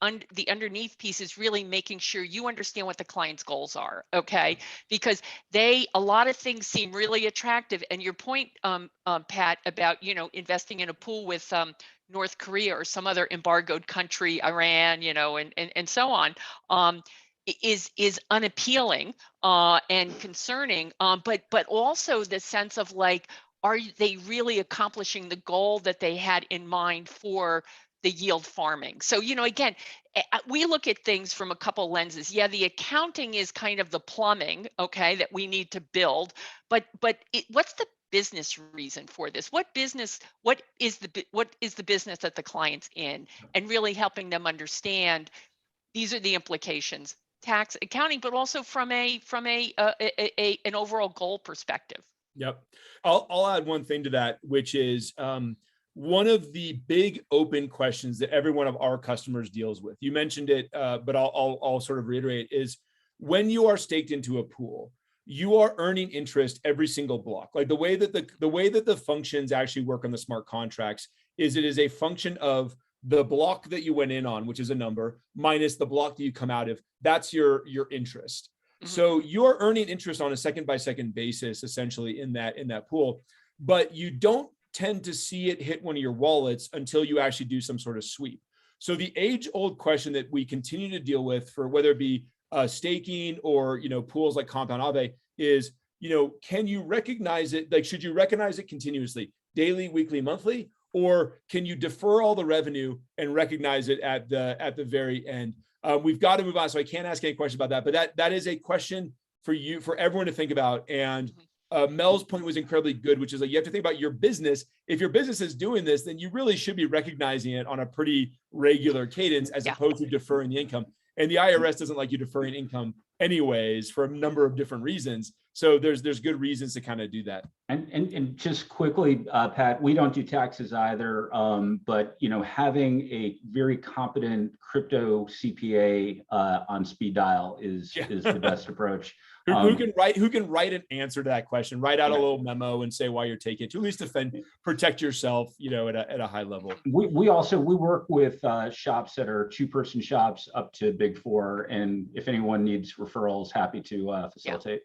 underneath piece is really making sure you understand what the client's goals are. Okay. Because a lot of things seem really attractive, and your point, Pat, about, investing in a pool with North Korea or some other embargoed country, Iran, and so on, is unappealing and concerning, but also the sense of are they really accomplishing the goal that they had in mind for the yield farming? So, again, we look at things from a couple lenses. Yeah, the accounting is kind of the plumbing, okay, that we need to build, but what's the business reason for this. What is the business that the client's in, and really helping them understand these are the implications, tax, accounting, but also from an overall goal perspective. Yep. I'll add one thing to that, which is one of the big open questions that every one of our customers deals with. You mentioned it, but I'll sort of reiterate, is when you are staked into a pool, you are earning interest every single block. Like the way that the functions actually work on the smart contracts is it is a function of the block that you went in on, which is a number, minus the block that you come out of. That's your interest. So you're earning interest on a second by second basis, essentially in that pool, but you don't tend to see it hit one of your wallets until you actually do some sort of sweep. So the age-old question that we continue to deal with, for whether it be staking or pools like Compound Aave, is can you recognize it? Like, should you recognize it continuously, daily, weekly, monthly, or can you defer all the revenue and recognize it at the very end? We've got to move on, so I can't ask any questions about that. But that is a question for everyone to think about. And Mel's point was incredibly good, which is like you have to think about your business. If your business is doing this, then you really should be recognizing it on a pretty regular cadence, as opposed to deferring the income. And the IRS doesn't like you deferring income anyways, for a number of different reasons. So there's good reasons to kind of do that. And just quickly, Pat, we don't do taxes either, but having a very competent crypto CPA on speed dial is the best approach. Who can write an answer to that question? Write out a little memo and say why you're taking it, to at least protect yourself, at a high level. We work with shops that are 2-person shops up to Big 4, and if anyone needs referrals, happy to facilitate.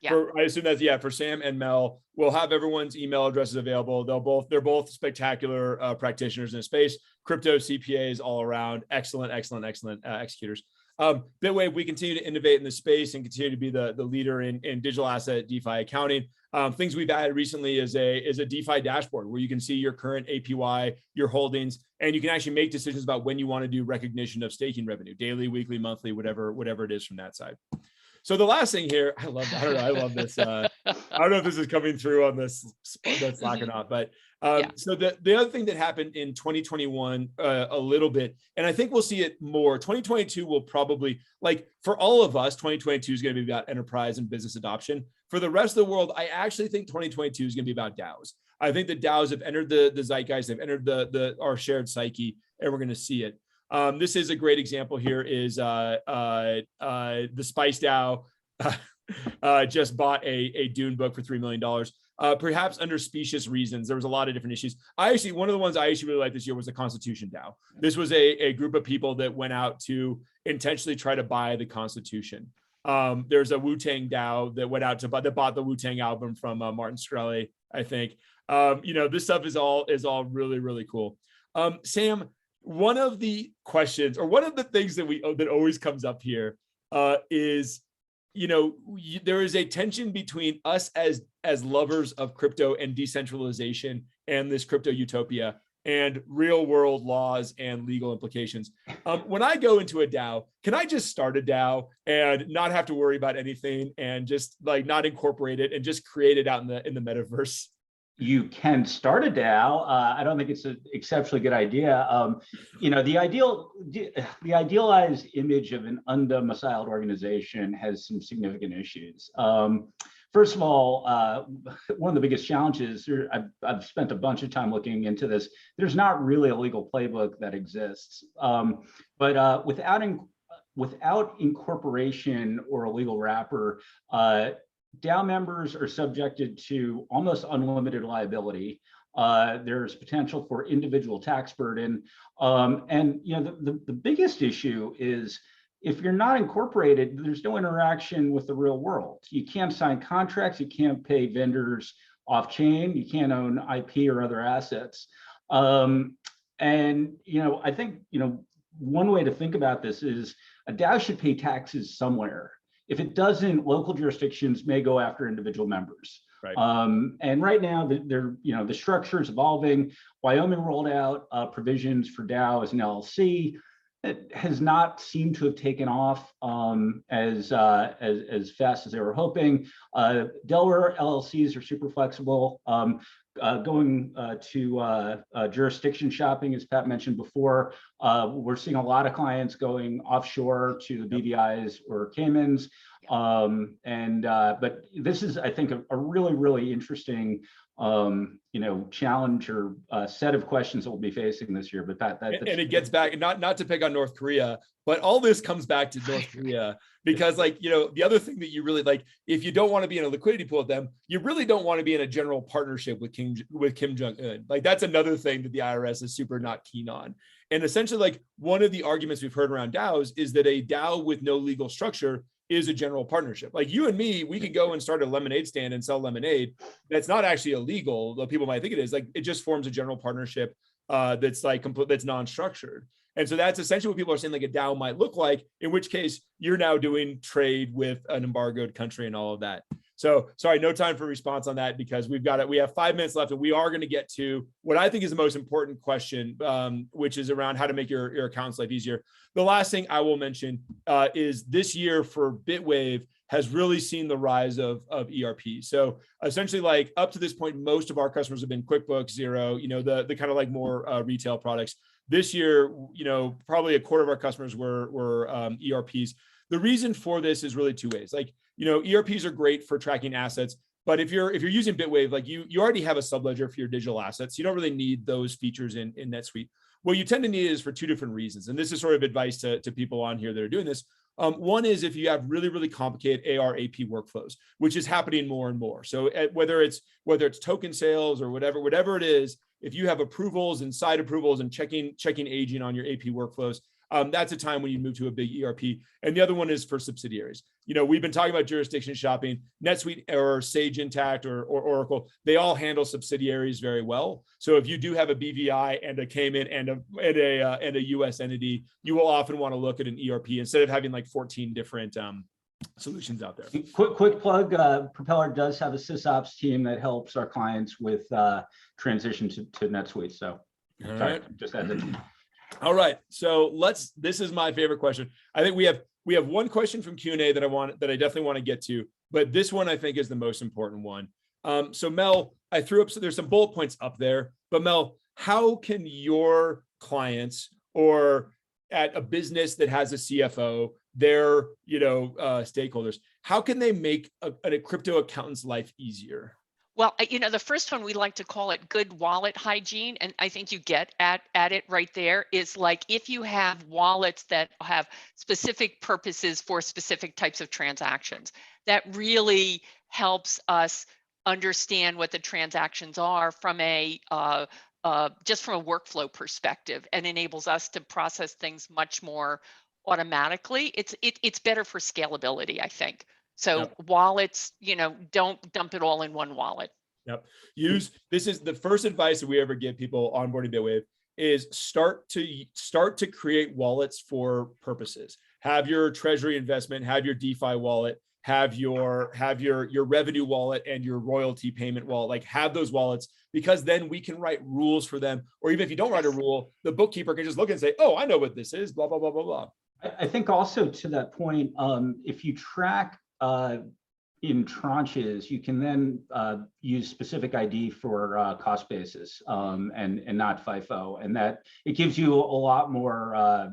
I assume that's for Sam and Mel. We'll have everyone's email addresses available. They're both spectacular practitioners in the space. Crypto CPAs all around, excellent executors. Bitwave, we continue to innovate in the space and continue to be the leader in digital asset DeFi accounting. Things we've added recently is a DeFi dashboard where you can see your current APY, your holdings, and you can actually make decisions about when you want to do recognition of staking revenue, daily, weekly, monthly, whatever it is from that side. So the last thing here, I love this. I don't know if this is coming through on this Slack or not, but so the other thing that happened in 2021 a little bit, and I think we'll see it more. 2022 will probably, like for all of us, 2022 is going to be about enterprise and business adoption. For the rest of the world, I actually think 2022 is going to be about DAOs. I think the DAOs have entered the zeitgeist, they've entered our shared psyche, and we're going to see it. This is a great example here is the Spice DAO just bought a Dune book for $3 million, perhaps under specious reasons. There was a lot of different issues. One of the ones I actually really liked this year was the Constitution DAO. This was a group of people that went out to intentionally try to buy the Constitution. There's a Wu-Tang DAO that went out that bought the Wu-Tang album from Martin Shkreli, I think. This stuff is all really, really cool. Sam, one of the questions, or one of the things that always comes up here is, there is a tension between us as lovers of crypto and decentralization and this crypto utopia and real world laws and legal implications. When I go into a DAO, can I just start a DAO and not have to worry about anything and just like not incorporate it and just create it out in the metaverse? You can start a DAO. I don't think it's an exceptionally good idea. The idealized image of an undomiciled organization has some significant issues. First of all, one of the biggest challenges, I've spent a bunch of time looking into this, there's not really a legal playbook that exists. But without incorporation or a legal wrapper, DAO members are subjected to almost unlimited liability. There's potential for individual tax burden. The biggest issue is if you're not incorporated, there's no interaction with the real world. You can't sign contracts, you can't pay vendors off chain, you can't own IP or other assets. I think, one way to think about this is a DAO should pay taxes somewhere. If it doesn't, local jurisdictions may go after individual members. Right. And right now, the structure is evolving. Wyoming rolled out provisions for DAO as an LLC. it has not seemed to have taken off as fast as they were hoping. Delaware LLCs are super flexible. Going to jurisdiction shopping, as Pat mentioned before, we're seeing a lot of clients going offshore to the BVIs or Caymans. But this is, I think, a really, really interesting challenge or set of questions that we'll be facing this year. But and it gets back, not to pick on North Korea, but all this comes back to North Korea, because the other thing that you really like, if you don't want to be in a liquidity pool with them, you really don't want to be in a general partnership with Kim Jong-un. Like, that's another thing that the IRS is super not keen on. And essentially, like, one of the arguments we've heard around DAOs is that a DAO with no legal structure is a general partnership. Like, you and me, we could go and start a lemonade stand and sell lemonade. That's not actually illegal, though people might think it is. Like, it just forms a general partnership that's that's non-structured. And so that's essentially what people are saying, like, a DAO might look like, in which case you're now doing trade with an embargoed country and all of that. So sorry, no time for response on that, because we have 5 minutes left, and we are going to get to what I think is the most important question, which is around how to make your accountant's life easier. The last thing I will mention is this year for Bitwave has really seen the rise of ERP. So essentially, like, up to this point, most of our customers have been QuickBooks, Xero, the kind of like more retail products. This year, probably a quarter of our customers were ERPs. The reason for this is really two ways. Like, ERPs are great for tracking assets, but if you're using Bitwave, like, you already have a subledger for your digital assets. You don't really need those features in NetSuite. What you tend to need is for two different reasons. And this is sort of advice to people on here that are doing this. One is if you have really, really complicated AR AP workflows, which is happening more and more. So whether it's token sales or whatever it is, if you have approvals and side approvals and checking aging on your AP workflows, that's a time when you move to a big ERP. And the other one is for subsidiaries. We've been talking about jurisdiction shopping. NetSuite or Sage Intacct or Oracle, they all handle subsidiaries very well. So if you do have a BVI and a Cayman and a US entity, you will often want to look at an ERP instead of having like 14 different solutions out there. Quick plug, Propeller does have a SysOps team that helps our clients with transition to NetSuite. So all sorry, right. just add that. All right, so this is my favorite question. I think we have one question from Q&A that I definitely want to get to, but this one I think is the most important one. So Mel, I threw up, so there's some bullet points up there, but Mel, how can your clients or at a business that has a CFO, their stakeholders, how can they make a crypto accountant's life easier? Well, the first one, we like to call it good wallet hygiene. And I think you get at it right there, is like, if you have wallets that have specific purposes for specific types of transactions, that really helps us understand what the transactions are from just from a workflow perspective, and enables us to process things much more automatically. It's better for scalability, I think. So Yep. Wallets, don't dump it all in one wallet. Yep. This is the first advice that we ever give people onboarding Bitwave, is start to create wallets for purposes. Have your treasury investment, have your DeFi wallet, have your revenue wallet and your royalty payment wallet, like, have those wallets, because then we can write rules for them. Or even if you don't write a rule, the bookkeeper can just look and say, oh, I know what this is, blah, blah, blah, blah, blah. I think also to that point, if you track in tranches, you can then use specific ID for cost basis and not FIFO, and that it gives you a lot more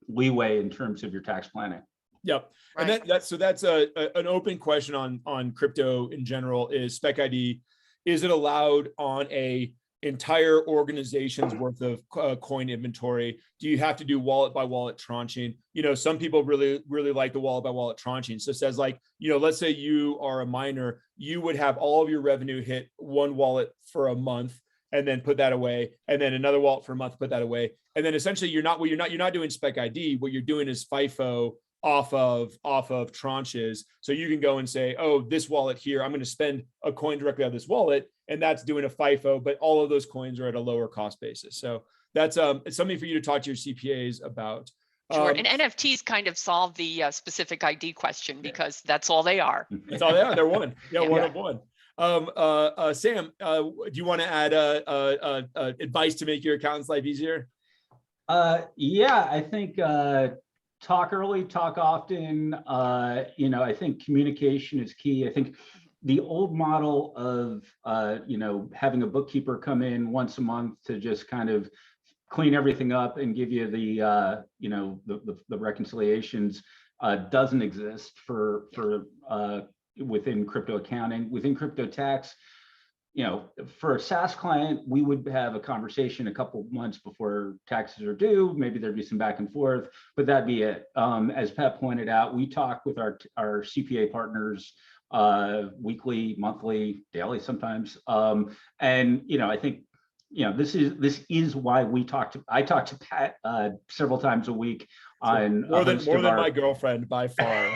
leeway in terms of your tax planning. Yep. Right. And that's an open question on crypto in general, is spec ID. Is it allowed on a entire organization's worth of coin inventory? Do you have to do wallet by wallet tranching? Some people really, really like the wallet by wallet tranching. So it says, like, let's say you are a miner, you would have all of your revenue hit one wallet for a month and then put that away, and then another wallet for a month, put that away. And then essentially you're not doing spec ID. What you're doing is FIFO off of tranches. So you can go and say, oh, this wallet here, I'm going to spend a coin directly out of this wallet, and that's doing a FIFO, but all of those coins are at a lower cost basis. So that's it's something for you to talk to your CPAs about. Sure, and NFTs kind of solve the specific ID question, because that's all they are. That's all they are. They're one. Yeah, one of one. Sam, do you want to add advice to make your accountant's life easier? Yeah, I think talk early, talk often. I think communication is key. I think the old model of having a bookkeeper come in once a month to just kind of clean everything up and give you the reconciliations doesn't exist for within crypto accounting. Within crypto tax, for a SaaS client, we would have a conversation a couple months before taxes are due. Maybe there'd be some back and forth, but that'd be it. As Pat pointed out, we talk with our CPA partners weekly, monthly, daily sometimes. And I think this is why I talk to Pat several times a week on more than my girlfriend by far.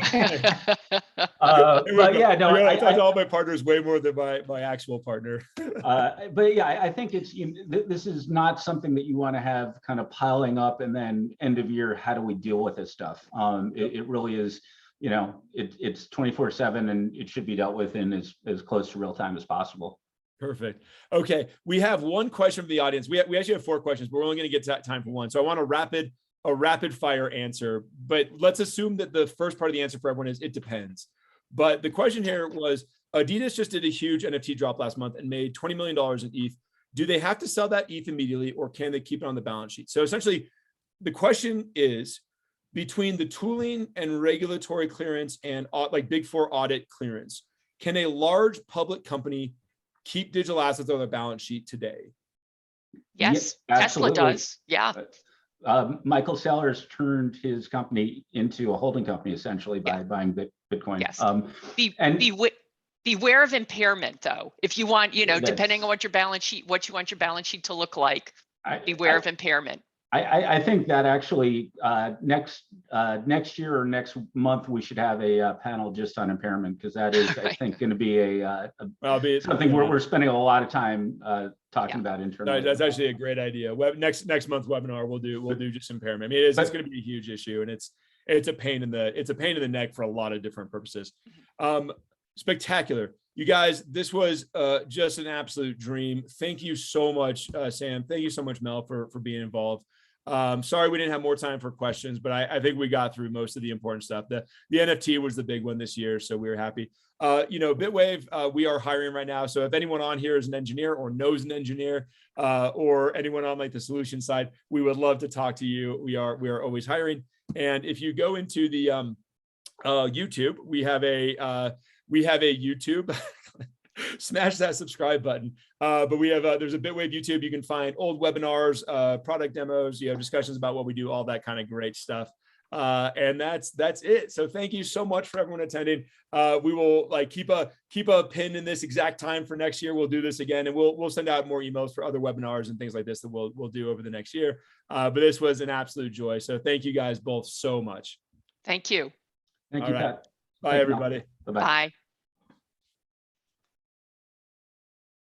But yeah, no, I talk to all my partners way more than my actual partner. But yeah, I think it's this is not something that you want to have kind of piling up and then end of year, how do we deal with this stuff? It really is, it's 24/7 and it should be dealt with in as close to real time as possible. Perfect. Okay, we have one question from the audience. We actually have 4 questions, but we're only going to get to time for one. So I want a rapid fire answer, but let's assume that the first part of the answer for everyone is it depends. But the question here was, Adidas just did a huge NFT drop last month and made $20 million in ETH. Do they have to sell that ETH immediately, or can they keep it on the balance sheet? So essentially, the question is, between the tooling and regulatory clearance and like Big 4 audit clearance, can a large public company keep digital assets on their balance sheet today? Yes, Yeah, Tesla does. Yeah. Michael Sellers turned his company into a holding company essentially by buying Bitcoin. Yes. Beware of impairment, though. If you want, depending on what you want your balance sheet to look like, beware of impairment. I think that actually next year or next month we should have a panel just on impairment, because that is I think going to be something we're spending a lot of time talking about internally. That's actually a great idea. Next month's webinar we'll do just impairment. I mean, it's going to be a huge issue, and it's a pain in the neck for a lot of different purposes. Spectacular. You guys, this was just an absolute dream. Thank you so much, Sam. Thank you so much, Mel, for being involved. Sorry we didn't have more time for questions, but I think we got through most of the important stuff. The NFT was the big one this year, so we were happy. Bitwave, we are hiring right now. So if anyone on here is an engineer or knows an engineer, or anyone on like the solution side, we would love to talk to you. We are always hiring. And if you go into the YouTube, we have a YouTube. Smash that subscribe button. But we have there's a Bitwave YouTube. You can find old webinars, product demos, discussions about what we do, all that kind of great stuff. And that's it. So thank you so much for everyone attending. We will keep a pin in this exact time for next year. We'll do this again, and we'll send out more emails for other webinars and things like this that we'll do over the next year. But this was an absolute joy. So thank you guys both so much. Thank you. Thank you, Pat. Bye, everybody. Bye-bye. Bye.